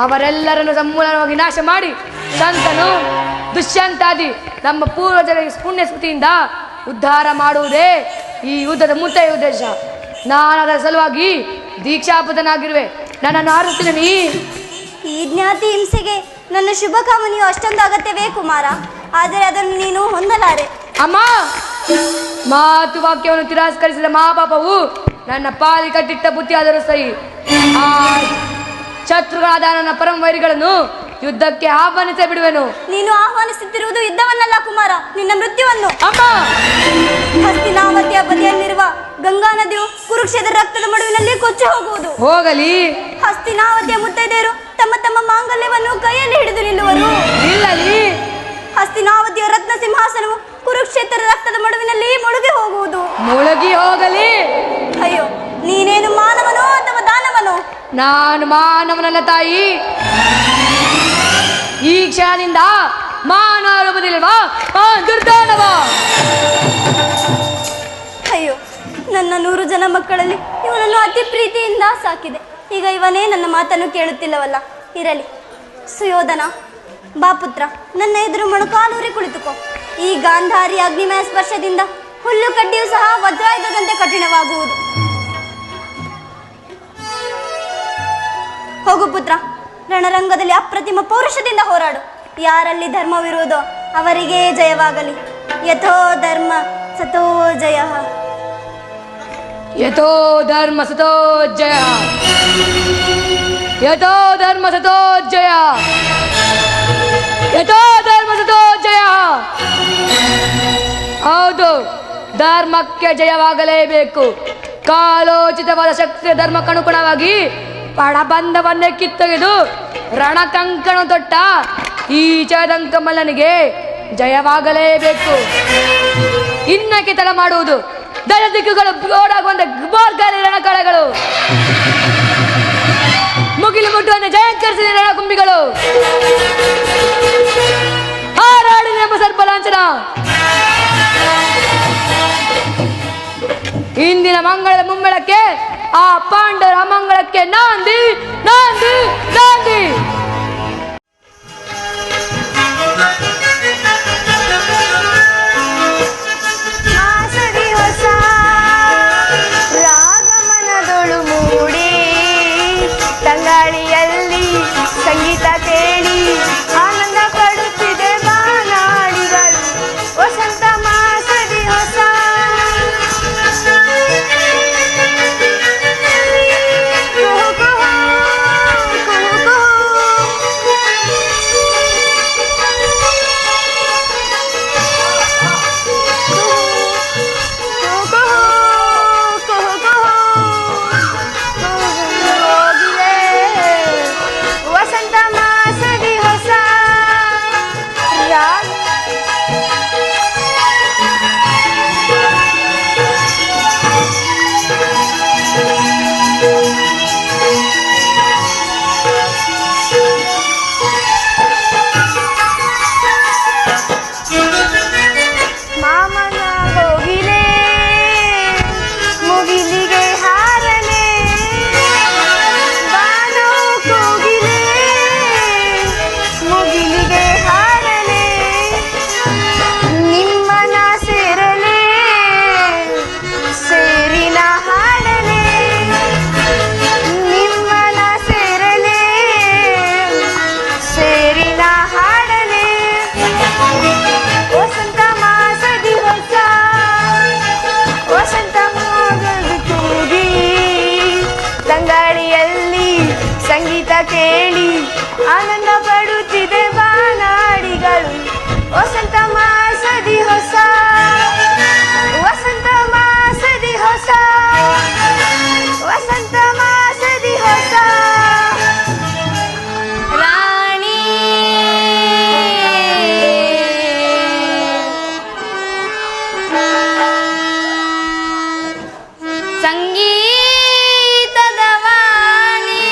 ಅವರೆಲ್ಲರನ್ನು ಸಮೂಲವಾಗಿ ನಾಶ ಮಾಡಿ ಶಂತನು, ದುಷ್ಯಂತಾದಿ ನಮ್ಮ ಪೂರ್ವಜರ ಪುಣ್ಯ ಸ್ಮೃತಿಯಿಂದ ಉದ್ಧಾರ ಮಾಡುವುದೇ ಈ ಯುದ್ಧದ ಮುಖ್ಯ ಉದ್ದೇಶ. ನಾನು ಅದರ ಸಲುವಾಗಿ ದೀಕ್ಷಾಪುತನಾಗಿರುವೆ. ನನ್ನನ್ನು ಆರಿಸ್ತೀನಿ. ಈ ಜ್ಞಾತಿ ಹಿಂಸೆಗೆ ನನ್ನ ಶುಭ ಕಾಮನೆಯು ಅಷ್ಟೊಂದು ಅಗತ್ಯವೇ ಕುಮಾರ? ಆದರೆ ಅದನ್ನು ನೀನು ಹೊಂದಲಾರೆ. ಅಮ್ಮ, ಮಾತು ವಾಕ್ಯವನ್ನು ತಿರಸ್ಕರಿಸಿದ ಮಹಾಪಾಪವು ನನ್ನ ಪಾಲಿ ಕಟ್ಟಿಟ್ಟ ಬುದ್ಧಿ ಆದರೂ ಸರಿ. ಆ ಶತ್ರುಗಳಾದ ನನ್ನ ಪರಮ ವೈರಿಗಳನ್ನು ಯುದ್ಧಕ್ಕೆ ಆಹ್ವಾನಿಸ ಬಿಡುವೆನು. ನೀನು ಆಹ್ವಾನಿಸುತ್ತಿರುವುದು ಯುದ್ಧವನ್ನಲ್ಲ ಕುಮಾರ, ನಿನ್ನ ಮೃತ್ಯುವನ್ನು. ಅಮ್ಮ, ಹಸ್ತಿನಾವತಿಯ ಬದಿಯಲ್ಲಿರುವ ಗಂಗಾ ನದಿಯು ಕುರುಕ್ಷೇತ್ರ ರಕ್ತದ ಮಡುವಿನಲ್ಲಿ ಕೊಚ್ಚಿ ಹೋಗುವುದು. ಹೋಗಲಿ. ಹಸ್ತಿನಾವತಿಯ ಮುತ್ತೈದೆಯರು ತಮ್ಮ ತಮ್ಮ ಮಾಂಗಲ್ಯವನ್ನು ಕೈಯಲ್ಲಿ ಹಿಡಿದು ನಿಲ್ಲುವರು. ನಿಲ್ಲಲಿ. ಹಸ್ತಿನಾವತಿಯ ರತ್ನ ಸಿಂಹಾಸನವು ಕುರುಕ್ಷೇತ್ರ ರಕ್ತದ ಮಡುವಿನಲ್ಲಿ ಮುಳುಗಿ ಹೋಗುವುದು. ಮುಳುಗಿ ಹೋಗಲಿ. ಅಯ್ಯೋ, ನೀನೇನು ಮಾನವನೋ ಅಥವಾ ದಾನವನೋ? ನಾನು ಮಾನವನಲ್ಲ ತಾಯಿ. ಈ ಕ್ಷಣದಿಂದ ಮಾನವ ರೂಪದಲ್ಲಿಲ್ವಾ ದುರ್ದಾನವ. ಅಯ್ಯೋ, ನನ್ನ 100 ಜನ ಮಕ್ಕಳಲ್ಲಿ ಇವನನ್ನು ಅತಿ ಪ್ರೀತಿಯಿಂದ ಸಾಕಿದೆ. ಈಗ ಇವನೇ ನನ್ನ ಮಾತನ್ನು ಕೇಳುತ್ತಿಲ್ಲವಲ್ಲ. ಇರಲಿ ಸುಯೋಧನ, ಬಾಪುತ್ರ, ನನ್ನ ಎದುರು ಮೊಣಕಾಲೂರಿ ಕುಳಿತುಕೋ. ಈ ಗಾಂಧಾರಿ ಅಗ್ನಿಮಯ ಸ್ಪರ್ಶದಿಂದ ಹುಲ್ಲು ಕಡ್ಡಿಯೂ ಸಹ ವಜ್ರಾಯುಧದಂತೆ ಕಠಿಣವಾಗುವುದು. ಹೋಗು ಪುತ್ರ, ರಣರಂಗದಲ್ಲಿ ಅಪ್ರತಿಮ ಪೌರುಷದಿಂದ ಹೋರಾಡು. ಯಾರಲ್ಲಿ ಧರ್ಮವಿರುವುದೋ ಅವರಿಗೆ ಜಯವಾಗಲಿ. ಯಥೋ ಧರ್ಮ ಸತೋ ಜಯ. ಯಥೋ ಧರ್ಮ ಸತೋ ಜಯ. ಯಥೋ ಧರ್ಮ ಸತೋ ಜಯ. ಯಥೋ ಧರ್ಮ ಸತೋ ಜಯ. ಹೌದು, ಧರ್ಮಕ್ಕೆ ಜಯವಾಗಲೇಬೇಕು. ಕಾಲೋಚಿತವಾದ ಶಕ್ತಿಯ ಧರ್ಮಕ್ಕನುಗುಣವಾಗಿ ಪಡಬಂಧವನ್ನೇ ಕಿತ್ತೊಗೆದು ರಣಕಂಕಣ ತೊಟ್ಟ ಈ ಚದಂಕಮಲ್ಲನಿಗೆ ಜಯವಾಗಲೇಬೇಕು. ಇನ್ನಕ್ಕೆ ತಡ ಮಾಡುವುದು? ದಳ ದಿಕ್ಕುಗಳು ಓಡಾಗುವಂತ ಗೋರ್ಗಾಲಿ ರಣಕಳೆಗಳು, ಮುಗಿಲು ಮುಟ್ಟುವಂತೆ ಜಯಂಕರಿಸಿದ ರಣಕುಂಬಿಗಳು, ಹಾರಾಡಿ ಎಂಬ ಸರ್ಪಲಾಂಛನ. ಇಂದಿನ ಮಂಗಳದ ಮುಂಬೆಳಕ್ಕೆ ಆ ಪಾಂಡವರ ಅಮಂಗಳಕ್ಕೆ ನಾಂದಿ ನಾಂದಿ ನಾಂದಿ. ರಾಗಮನದೊಳು ಮೂಡಿ ತಂಗಾಳಿಯಲ್ಲಿ ಸಂಗೀತ ಕೇಳಿ ಆನಂದ ಪಡುತ್ತಿದೆ ಬಾನಾಡಿಗಳು. ವಸಂತ ಮಾಸದಿ ಹೊಸ ಸಂಗೀತ ಕೇಳಿ ಆನಂದ ಪಡುತ್ತಿದೆ ಬಾನಾಡಿಗಳು. ವಸಂತ ಮಾಸದಿ ಹೊಸ, ವಸಂತ ಮಾಸದಿ ಹೊಸ, ವಸಂತ ಮಾಸದಿ ಹೊಸ. ರಾಣಿ ಸಂಗೀತದ ವಾಣಿ.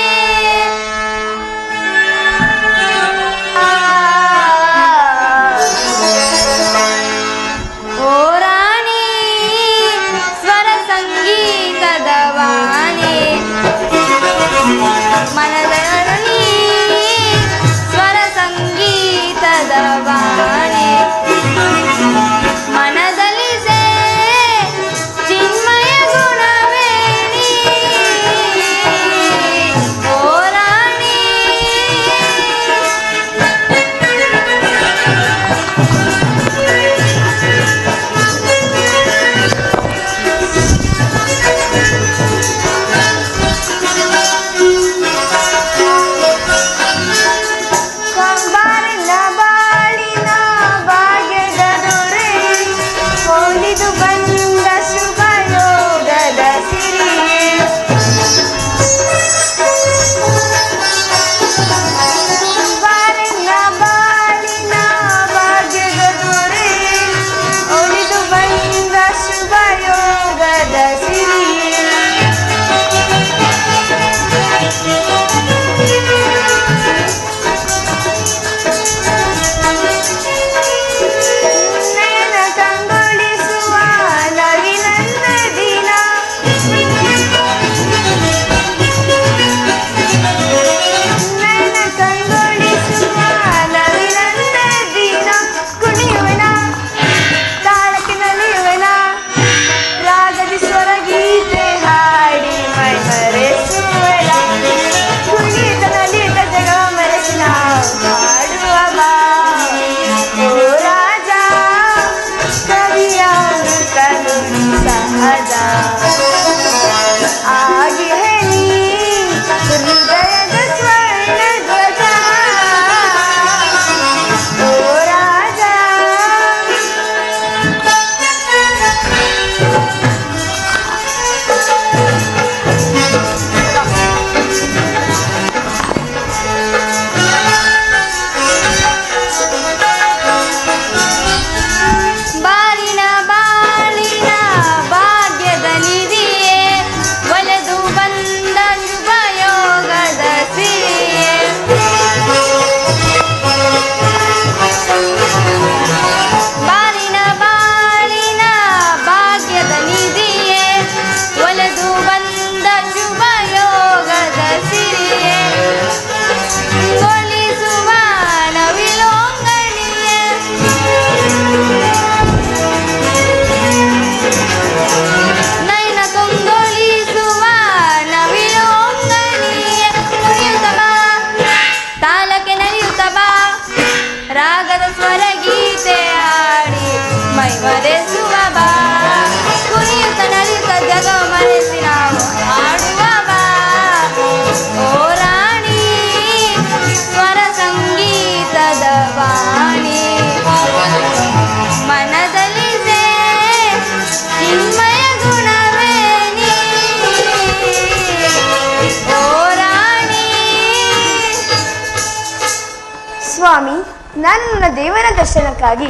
ನಾನು ನನ್ನ ದೇವರ ದರ್ಶನಕ್ಕಾಗಿ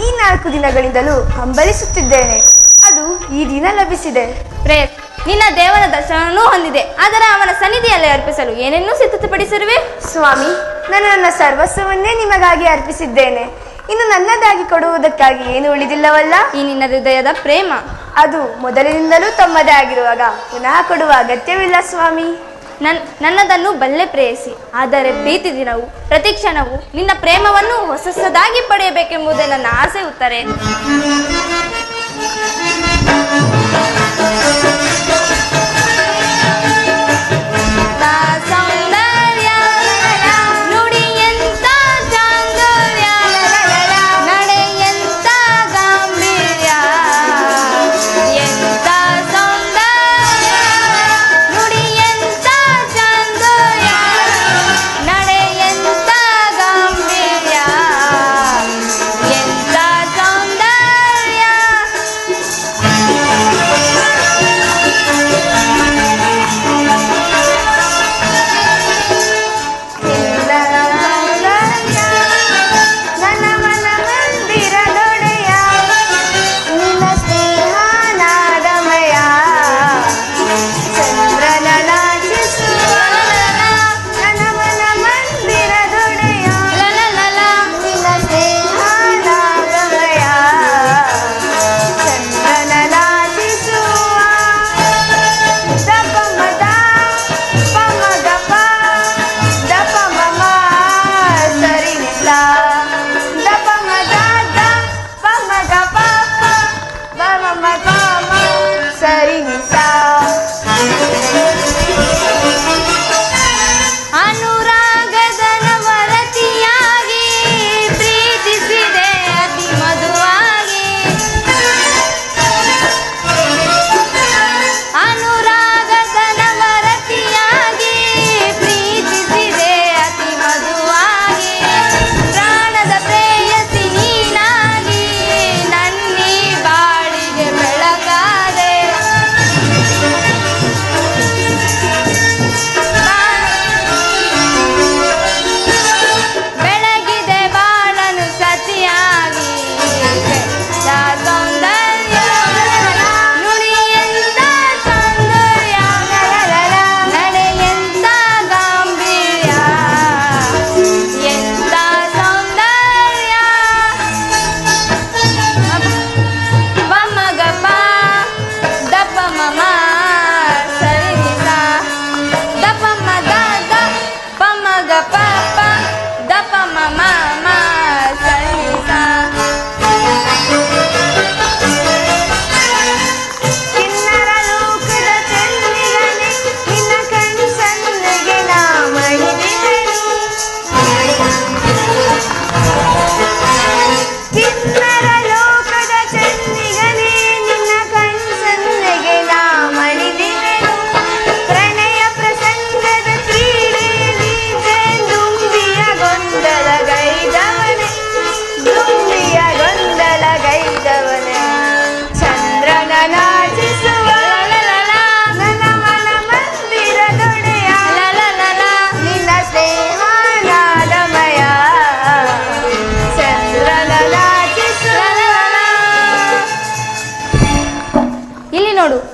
ಈ 4 ದಿನಗಳಿಂದಲೂ ಹಂಬಲಿಸುತ್ತಿದ್ದೇನೆ. ಅದು ಈ ದಿನ ಲಭಿಸಿದೆ. ಪ್ರೇಯಸ್, ನಿನ್ನ ದೇವರ ದರ್ಶನವನ್ನೂ ಹೊಂದಿದೆ, ಆದರೆ ಅವನ ಸನ್ನಿಧಿಯಲ್ಲಿ ಅರ್ಪಿಸಲು ಏನನ್ನೂ ಸಿದ್ಧತೆಪಡಿಸಿರುವೆ? ಸ್ವಾಮಿ, ನಾನು ನನ್ನ ಸರ್ವಸ್ವವನ್ನೇ ನಿಮಗಾಗಿ ಅರ್ಪಿಸಿದ್ದೇನೆ. ಇನ್ನು ನನ್ನದಾಗಿ ಕೊಡುವುದಕ್ಕಾಗಿ ಏನು ಉಳಿದಿಲ್ಲವಲ್ಲ? ಈ ನಿನ್ನ ಹೃದಯದ ಪ್ರೇಮ ಅದು ಮೊದಲಿನಿಂದಲೂ ತಮ್ಮದೇ ಆಗಿರುವಾಗ ಪುನಃ ಕೊಡುವ ಅಗತ್ಯವಿಲ್ಲ ಸ್ವಾಮಿ. ನನ್ನದನ್ನು ಬಲ್ಲೆ ಪ್ರೇಯಸಿ, ಆದರೆ ಪ್ರೀತಿ ದಿನವೂ ಪ್ರತಿ ಕ್ಷಣವೂ ನಿನ್ನ ಪ್ರೇಮವನ್ನು ಹೊಸದಾಗಿ ಪಡೆಯಬೇಕೆಂಬುದೇ ನನ್ನ ಆಸೆ ಉತ್ತಾರೆ.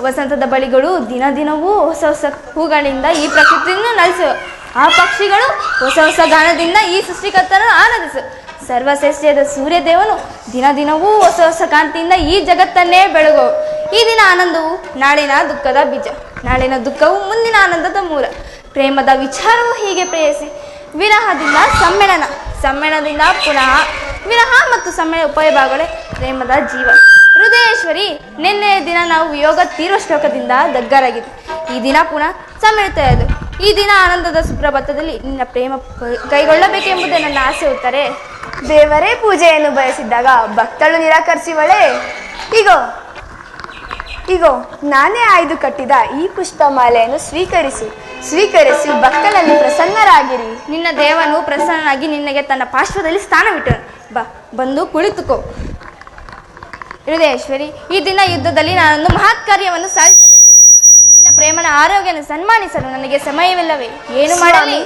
ವಸಂತದ ಬಳಿಗಳು ದಿನ ದಿನವೂ ಹೊಸ ಹೊಸ ಹೂಗಳಿಂದ ಈ ಪ್ರಕೃತಿಯನ್ನು ನಲಿಸು. ಆ ಪಕ್ಷಿಗಳು ಹೊಸ ಹೊಸ ಗಾನದಿಂದ ಈ ಸೃಷ್ಟಿಕರ್ತನನ್ನು ಆನಂದಿಸು. ಸರ್ವಶ್ರೇಷ್ಠದ ಸೂರ್ಯದೇವನು ದಿನ ದಿನವೂ ಹೊಸ ಹೊಸ ಕಾಂತಿಯಿಂದ ಈ ಜಗತ್ತನ್ನೇ ಬೆಳಗು. ಈ ದಿನ ಆನಂದವು ನಾಳಿನ ದುಃಖದ ಬೀಜ, ನಾಳಿನ ದುಃಖವು ಮುಂದಿನ ಆನಂದದ ಮೂಲ. ಪ್ರೇಮದ ವಿಚಾರವು ಹೀಗೆ ಪ್ರೇಯಸಿ. ವಿರಹದಿಂದ ಸಮ್ಮೇಳನ, ಸಮ್ಮೇಳನದಿಂದ ಪುನಃ ವಿರಹ ಮತ್ತು ಸಮ್ಮೇಳನ ಉಪಯೋಗಗಳೇ ಪ್ರೇಮದ ಜೀವ. ಹೃದಯೇಶ್ವರಿ, ನಿನ್ನೆಯ ದಿನ ನಾವು ವಿಯೋಗ ತೀವ್ರ ಶ್ಲೋಕದಿಂದ ದಗ್ಗರಾಗಿದೆ. ಈ ದಿನ ಪುನಃ ಸಮ್ಮಿಳಿತ ಇದು. ಈ ದಿನ ಆನಂದದ ಸುಪ್ರಭಾತದಲ್ಲಿ ನಿನ್ನ ಪ್ರೇಮ ಕೈಗೊಳ್ಳಬೇಕೆಂಬುದೇ ನನ್ನ ಆಸೆ ಉತ್ತಾರೆ. ದೇವರೇ ಪೂಜೆಯನ್ನು ಬಯಸಿದ್ದಾಗ ಭಕ್ತಳು ನಿರಾಕರಿಸುವಳೆ. ಈಗೋ ನಾನೇ ಆಯ್ದು ಕಟ್ಟಿದ ಈ ಪುಷ್ಪಮಾಲೆಯನ್ನು ಸ್ವೀಕರಿಸಿ ಭಕ್ತಳಲ್ಲಿ ಪ್ರಸನ್ನರಾಗಿರಿ. ನಿನ್ನ ದೇವನು ಪ್ರಸನ್ನನಾಗಿ ನಿನಗೆ ತನ್ನ ಪಾರ್ಶ್ವದಲ್ಲಿ ಸ್ಥಾನವಿಟ್ಟನು. ಬಂದು ಕುಳಿತುಕೋ. ಹೃದಯೇಶ್ವರಿ, ಈ ದಿನ ಯುದ್ಧದಲ್ಲಿ ನಾನೊಂದು ಮಹತ್ ಕಾರ್ಯವನ್ನು ಸಾಧಿಸಬೇಕಿದೆ. ನಿನ್ನ ಪ್ರೇಮನ ಆರೋಗ್ಯವನ್ನು ಸನ್ಮಾನಿಸಲು ನನಗೆ ಸಮಯವಿಲ್ಲವೇ? ಏನು ಮಾಡಲಿ?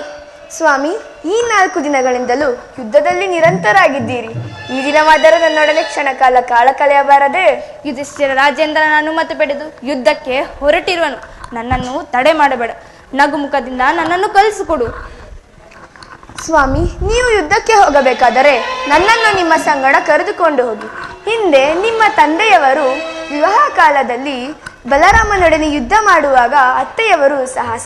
ಸ್ವಾಮಿ, ಈ 4 ದಿನಗಳಿಂದಲೂ ಯುದ್ಧದಲ್ಲಿ ನಿರಂತರಾಗಿದ್ದೀರಿ. ಈ ದಿನವಾದರೂ ನನ್ನೊಡನೆ ಕ್ಷಣಕಾಲ ಕಾಲ ಕಳೆಯಬಾರದೆ? ಯುಧಿಷ್ಠಿರ ರಾಜೇಂದ್ರನ ಅನುಮತಿ ಪಡೆದು ಯುದ್ಧಕ್ಕೆ ಹೊರಟಿರುವನು. ನನ್ನನ್ನು ತಡೆ ಮಾಡಬೇಡ. ನಗುಮುಖದಿಂದ ನನ್ನನ್ನು ಕಲಿಸಿಕೊಡು. ಸ್ವಾಮಿ, ನೀವು ಯುದ್ಧಕ್ಕೆ ಹೋಗಬೇಕಾದರೆ ನನ್ನನ್ನು ನಿಮ್ಮ ಸಂಗಡ ಕರೆದುಕೊಂಡು ಹೋಗಿ. ಹಿಂದೆ ನಿಮ್ಮ ತಂದೆಯವರು ವಿವಾಹ ಕಾಲದಲ್ಲಿ ಬಲರಾಮನೊಡನೆ ಯುದ್ಧ ಮಾಡುವಾಗ ಅತ್ತೆಯವರು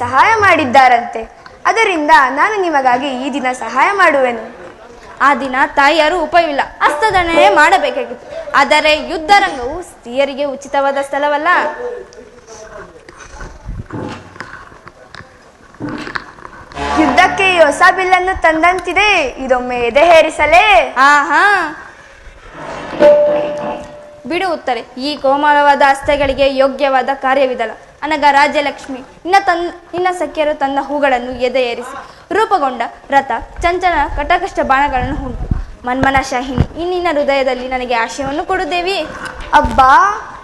ಸಹಾಯ ಮಾಡಿದ್ದಾರಂತೆ. ಅದರಿಂದ ನಾನು ನಿಮಗಾಗಿ ಈ ದಿನ ಸಹಾಯ ಮಾಡುವೆನು. ಆ ದಿನ ತಾಯಿಯರು ಉಪವಿಲ್ಲ, ಹಸ್ತದಂಡನೆ ಮಾಡಬೇಕಾಗಿತ್ತು. ಆದರೆ ಯುದ್ಧರಂಗವು ಸ್ತ್ರೀಯರಿಗೆ ಉಚಿತವಾದ ಸ್ಥಳವಲ್ಲ. ಯುದ್ಧಕ್ಕೆ ಈ ಹೊಸ ಬಿಲ್ಲನ್ನು ತಂದಂತಿದೆ. ಇದೊಮ್ಮೆ ಎದೆ ಹೇರಿಸಲೇ? ಆಹಾ, ಬಿಡು ಉತ್ತರೆ. ಈ ಕೋಮಲವಾದ ಹಸ್ತಗಳಿಗೆ ಯೋಗ್ಯವಾದ ಕಾರ್ಯವಿದಲ್ಲ. ಅನಗ ರಾಜ್ಯಲಕ್ಷ್ಮಿ, ನಿನ್ನ ಸಖ್ಯರು ತನ್ನ ಹೂಗಳನ್ನು ಎದೆ ಏರಿಸಿ ರೂಪುಗೊಂಡ ರಥ ಚಂಚಲ ಕಟಕಷ್ಟ ಬಾಣಗಳನ್ನು ಉಂಟು. ಮನ್ಮನ ಶಾಹಿನಿ, ಈ ನಿನ್ನ ಹೃದಯದಲ್ಲಿ ನನಗೆ ಆಶಯವನ್ನು ಕೊಡುದೇವಿ. ಅಬ್ಬಾ,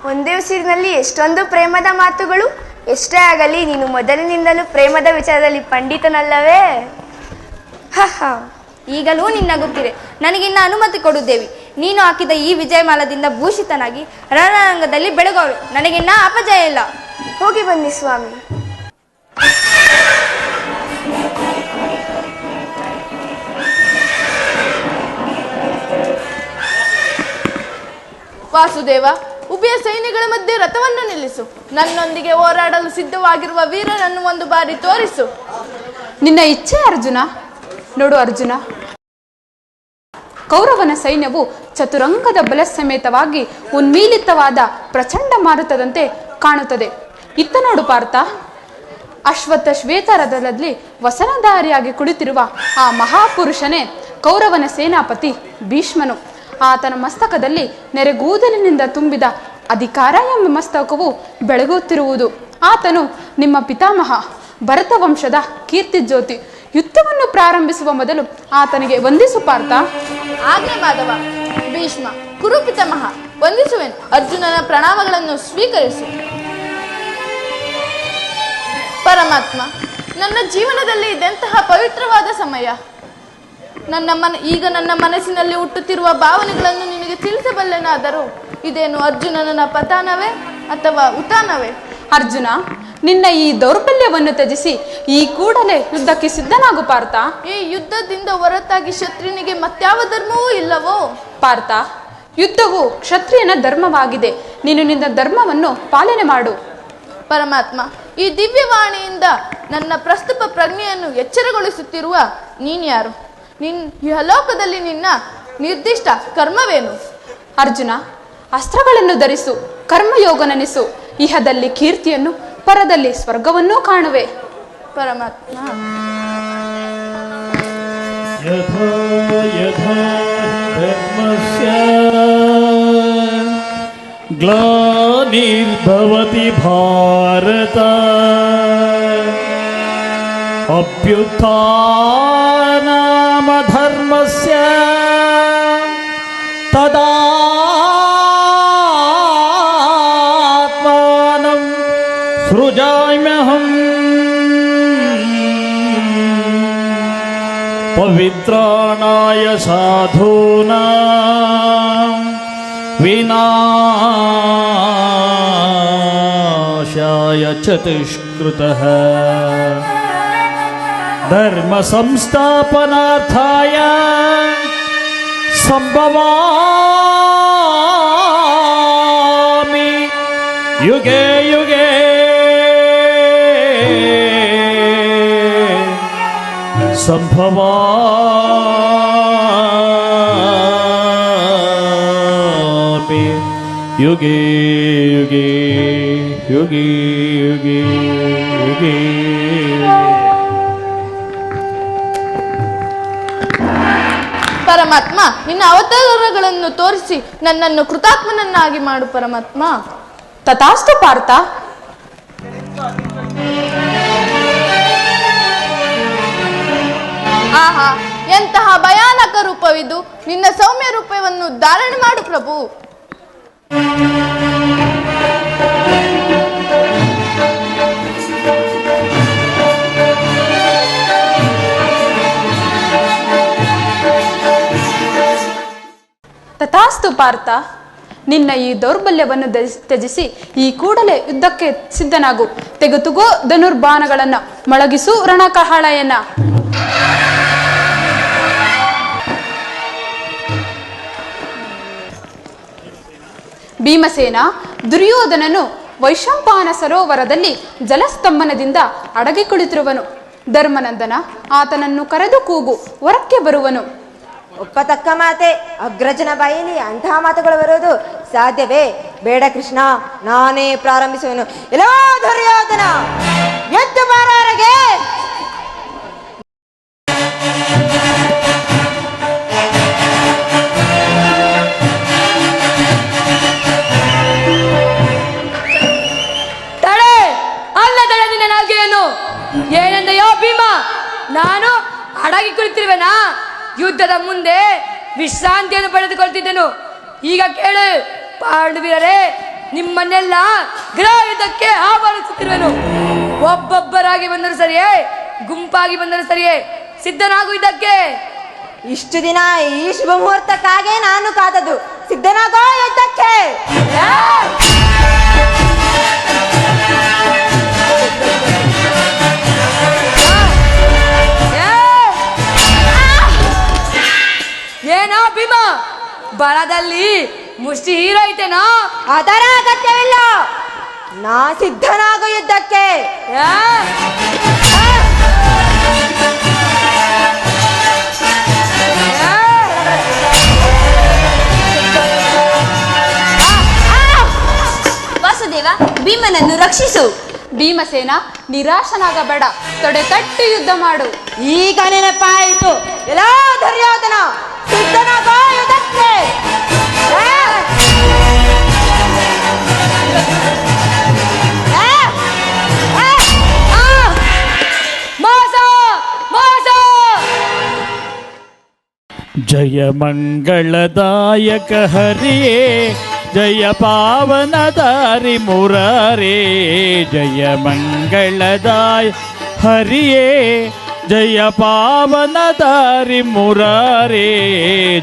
ಒಂದೇ ಉಸಿರಿನಲ್ಲಿ ಎಷ್ಟೊಂದು ಪ್ರೇಮದ ಮಾತುಗಳು. ಎಷ್ಟೇ ಆಗಲಿ ನೀನು ಮೊದಲಿನಿಂದಲೂ ಪ್ರೇಮದ ವಿಚಾರದಲ್ಲಿ ಪಂಡಿತನಲ್ಲವೇ? ಈಗಲೂ ನಿನ್ನ ಗೊತ್ತಿದೆ. ನನಗಿನ್ನ ಅನುಮತಿ ಕೊಡುದೇವಿ. ನೀನು ಹಾಕಿದ ಈ ವಿಜಯಮಾಲದಿಂದ ಭೂಷಿತನಾಗಿ ರಣರಂಗದಲ್ಲಿ ಬೆಳಗೋರು. ನನಗಿನ್ನ ಅಪಜಯ ಇಲ್ಲ. ಹೋಗಿ ಬನ್ನಿ ಸ್ವಾಮಿ. ವಾಸುದೇವ, ಉಭಯ ಸೈನ್ಯಗಳ ಮಧ್ಯೆ ರಥವನ್ನು ನಿಲ್ಲಿಸು. ನನ್ನೊಂದಿಗೆ ಹೋರಾಡಲು ಸಿದ್ಧವಾಗಿರುವ ವೀರನನ್ನು ಒಂದು ಬಾರಿ ತೋರಿಸು. ನಿನ್ನ ಇಚ್ಛೆ ಅರ್ಜುನ. ನೋಡು ಅರ್ಜುನ, ಕೌರವನ ಸೈನ್ಯವು ಚತುರಂಗದ ಬಲ ಸಮೇತವಾಗಿ ಉನ್ಮೀಲಿತವಾದ ಪ್ರಚಂಡ ಮಾರುತದಂತೆ ಕಾಣುತ್ತದೆ. ಇತ್ತ ನೋಡು ಪಾರ್ಥ, ಅಶ್ವತ್ಥ ಶ್ವೇತರಥದಲ್ಲಿ ವಸನಧಾರಿಯಾಗಿ ಕುಳಿತಿರುವ ಆ ಮಹಾಪುರುಷನೇ ಕೌರವನ ಸೇನಾಪತಿ ಭೀಷ್ಮನು. ಆತನ ಮಸ್ತಕದಲ್ಲಿ ನೆರೆಗೂದಲಿನಿಂದ ತುಂಬಿದ ಅಧಿಕಾರ ಎಂಬ ಮಸ್ತಕವು ಬೆಳಗುತ್ತಿರುವುದು. ಆತನು ನಿಮ್ಮ ಪಿತಾಮಹ ಭರತ ವಂಶದ ಕೀರ್ತಿ ಜ್ಯೋತಿ. ಯುದ್ಧವನ್ನು ಪ್ರಾರಂಭಿಸುವ ಮೊದಲು ಆತನಿಗೆ ವಂದಿಸು ಪಾರ್ಥ. ಆಜ್ಞೆ ಮಾಧವ. ಭೀಷ್ಮ, ಕುರು ಪಿತಾಮಹ, ವಂದಿಸುವೆನು. ಅರ್ಜುನನ ಪ್ರಣಾಮಗಳನ್ನು ಸ್ವೀಕರಿಸು. ಪರಮಾತ್ಮ, ನನ್ನ ಜೀವನದಲ್ಲಿ ಇದೆಂತಹ ಪವಿತ್ರವಾದ ಸಮಯ. ಈಗ ನನ್ನ ಮನಸ್ಸಿನಲ್ಲಿ ಹುಟ್ಟುತ್ತಿರುವ ಭಾವನೆಗಳನ್ನು ನಿನಗೆ ತಿಳಿಸಬಲ್ಲೆನಾದರೂ ಇದೇನು ಅರ್ಜುನನ ಪತನವೇ ಅಥವಾ ಉತ್ಥಾನವೇ? ಅರ್ಜುನ, ನಿನ್ನ ಈ ದೌರ್ಬಲ್ಯವನ್ನು ತ್ಯಜಿಸಿ ಈ ಕೂಡಲೇ ಯುದ್ಧಕ್ಕೆ ಸಿದ್ಧನಾಗು ಪಾರ್ಥ. ಈ ಯುದ್ಧದಿಂದ ಹೊರತಾಗಿ ಶತ್ರುನಿಗೆ ಮತ್ಯಾವ ಧರ್ಮವೂ ಇಲ್ಲವೋ? ಪಾರ್ಥ, ಯುದ್ಧವು ಕ್ಷತ್ರಿಯನ ಧರ್ಮವಾಗಿದೆ. ನೀನು ನಿನ್ನ ಧರ್ಮವನ್ನು ಪಾಲನೆ ಮಾಡು. ಪರಮಾತ್ಮ, ಈ ದಿವ್ಯವಾಣಿಯಿಂದ ನನ್ನ ಪ್ರಸ್ತುತ ಪ್ರಜ್ಞೆಯನ್ನು ಎಚ್ಚರಗೊಳಿಸುತ್ತಿರುವ ನೀನ್ಯಾರು? ಇಹಲೋಕದಲ್ಲಿ ನಿನ್ನ ನಿರ್ದಿಷ್ಟ ಕರ್ಮವೇನು? ಅರ್ಜುನ, ಅಸ್ತ್ರಗಳನ್ನು ಧರಿಸು, ಕರ್ಮಯೋಗನೆನಿಸು. ಇಹದಲ್ಲಿ ಕೀರ್ತಿಯನ್ನು, ಪರದಲ್ಲಿ ಸ್ವರ್ಗವನ್ನೂ ಕಾಣುವೆ. ಪರಮಾತ್ಮ, ಯಥಾ ಯಥಾ ಧರ್ಮಸ್ಯ ಗ್ಲಾನಿರ್ಭವತಿ ಭಾರತ ಅಭ್ಯುತ್ಥಾನಮಧರ್ಮಸ್ಯ ತದಾತ್ಮಾನಂ ಸೃಜಾಮ್ಯಹಂ ಪವಿತ್ರಾಣಾಯ ಸಾಧೂನಾಂ ವಿನಾಶಾಯ ಚತುಷ್ಕೃತಃ ಧರ್ಮ ಸಂಸ್ಥಾಪನಾರ್ಥಾಯ ಸಂಭವಾಮಿ ಯುಗೆ ಯುಗೆ ಸಂಭವಾಮಿ ಯುಗೆ ಯುಗೆ ಯುಗೆ ಯುಗೆ ಯುಗೆ. ಪರಮಾತ್ಮ, ನಿನ್ನ ಅವತಾರಗಳನ್ನು ತೋರಿಸಿ ನನ್ನನ್ನು ಕೃತಾತ್ಮನನ್ನಾಗಿ ಮಾಡು. ಪರಮಾತ್ಮ, ತಥಾಸ್ತು ಪಾರ್ಥ. ಆಹಾ, ಎಂತಹ ಭಯಾನಕ ರೂಪವಿದು. ನಿನ್ನ ಸೌಮ್ಯ ರೂಪವನ್ನು ಧಾರಣೆ ಮಾಡು ಪ್ರಭು. ಪಾರ್ಥ, ನಿನ್ನ ಈ ದೌರ್ಬಲ್ಯವನ್ನು ತ್ಯಜಿಸಿ ಈ ಕೂಡಲೇ ಯುದ್ಧಕ್ಕೆ ಸಿದ್ಧನಾಗು. ತೆಗೆದುಗೋ ಧನುರ್ಬಾಣಗಳನ್ನ, ಮೊಳಗಿಸು ರಣಕಹಳೆಯನ್ನ. ಭೀಮಸೇನ, ದುರ್ಯೋಧನನು ವೈಶಂಪಾಯನ ಸರೋವರದಲ್ಲಿ ಜಲಸ್ತಂಭನದಿಂದ ಅಡಗಿ ಕುಳಿತಿರುವನು. ಧರ್ಮನಂದನ ಆತನನ್ನು ಕರೆದು ಕೂಗು, ಹೊರಕ್ಕೆ ಬರುವನು. ಒಪ್ಪತಕ್ಕ ಮಾತೆ. ಅಗ್ರಜನ ಬಾಯಲ್ಲಿ ಅಂತಹ ಮಾತುಗಳು ಬರುವುದು ಸಾಧ್ಯವೇ? ಬೇಡ ಕೃಷ್ಣ, ನಾನೇ ಪ್ರಾರಂಭಿಸುವೆನು. ಎಲ್ಲೋ ದುರ್ಯೋಧನ, ಎದ್ದು ಬಾರವರೆಗೆ. ತಡೆ, ಅಲ್ಲ ತಡೆ ನಿನ್ನ ನಾಲ್ಗೆಯನ್ನು. ಏನೆಂದೆಯೋ ಭೀಮ? ನಾನು ಅಡಗಿ ಕುಳಿತಿರುವೆನಾ? ಯುದ್ಧದ ಮುಂದೆ ವಿಶ್ರಾಂತಿಯನ್ನು ಪಡೆದುಕೊಳ್ತಿದ್ದೆನು. ಈಗ ಕೇಳು ಪಾಂಡವರೇ, ನಿಮ್ಮನ್ನೆಲ್ಲ ಗೃಹ ಯುದ್ಧಕ್ಕೆ ಆಹ್ವಾನಿಸುತ್ತಿರುವೆನು. ಒಬ್ಬೊಬ್ಬರಾಗಿ ಬಂದರೂ ಸರಿಯೇ, ಗುಂಪಾಗಿ ಬಂದರೂ ಸರಿಯೇ, ಸಿದ್ಧನಾಗು ಯುದ್ಧಕ್ಕೆ. ಇಷ್ಟು ದಿನ ಈ ಶುಭ ಮುಹೂರ್ತಕ್ಕಾಗೆ ನಾನು ಕಾದದ್ದು. ಸಿದ್ಧನಾಗೋ ಯುದ್ಧಕ್ಕೆ. ಏನೋ ಭೀಮ, ಬಲದಲ್ಲಿ ಮುಷ್ಟಿ ಹೀರೈತೇನೋ? ಅದರ ಅಗತ್ಯವಿಲ್ಲ, ನಾ ಸಿದ್ಧನಾಗೋ ಯುದ್ಧಕ್ಕೆ. ವಾಸುದೇವ, ಭೀಮನನ್ನು ರಕ್ಷಿಸು. ಭೀಮಸೇನ, ನಿರಾಶನಾಗಬೇಡ, ತೊಡೆ ತಟ್ಟಿ ಯುದ್ಧ ಮಾಡು. ಈಗ ನೆನಪಾಯಿತು. ಎಲ್ಲ ದುರ್ಯೋಧನ, ಸಿದ್ಧನಾಗೋ ಯುದ್ಧಕ್ಕೆ. ಮೋಸ ಮೋಸ. ಜಯ ಮಂಗಳದಾಯಕ ಹರಿಯೇ, ಜಯ ಪಾವನದಾರಿ ಮುರಾರೇ. ಜಯ ಮಂಗಳದಾಯ ಹರಿಯೇ, ಜಯ ಪಾವನದಾರಿ ಮುರಾರೇ.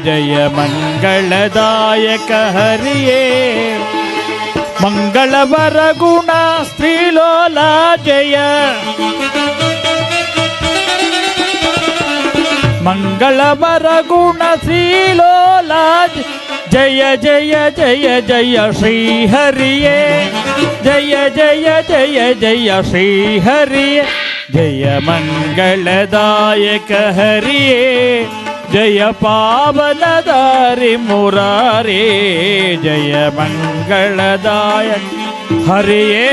ಜಯ ಮಂಗಳದಾಯಕ ಹರಿಯೇ, ಮಂಗಳವರ ಗುಣ ಸ್ತ್ರೀಲೋಲ ಜಯ. ಮಂಗಳವರ ಗುಣ ಶ್ರೀಲೋಲ ಜಯ ಜಯ ಜಯ ಜಯ ಶ್ರೀಹರಿಯೇ. ಜಯ ಜಯ ಜಯ ಜಯ ಶ್ರೀಹರಿಯೇ. ಜಯ ಮಂಗಳದಾಯಕ ಹರಿಯೇ, ಜಯ ಪಾವನದಾರಿ ಮುರಾರೇ. ಜಯ ಮಂಗಳದಾಯಕ ಹರಿಯೇ.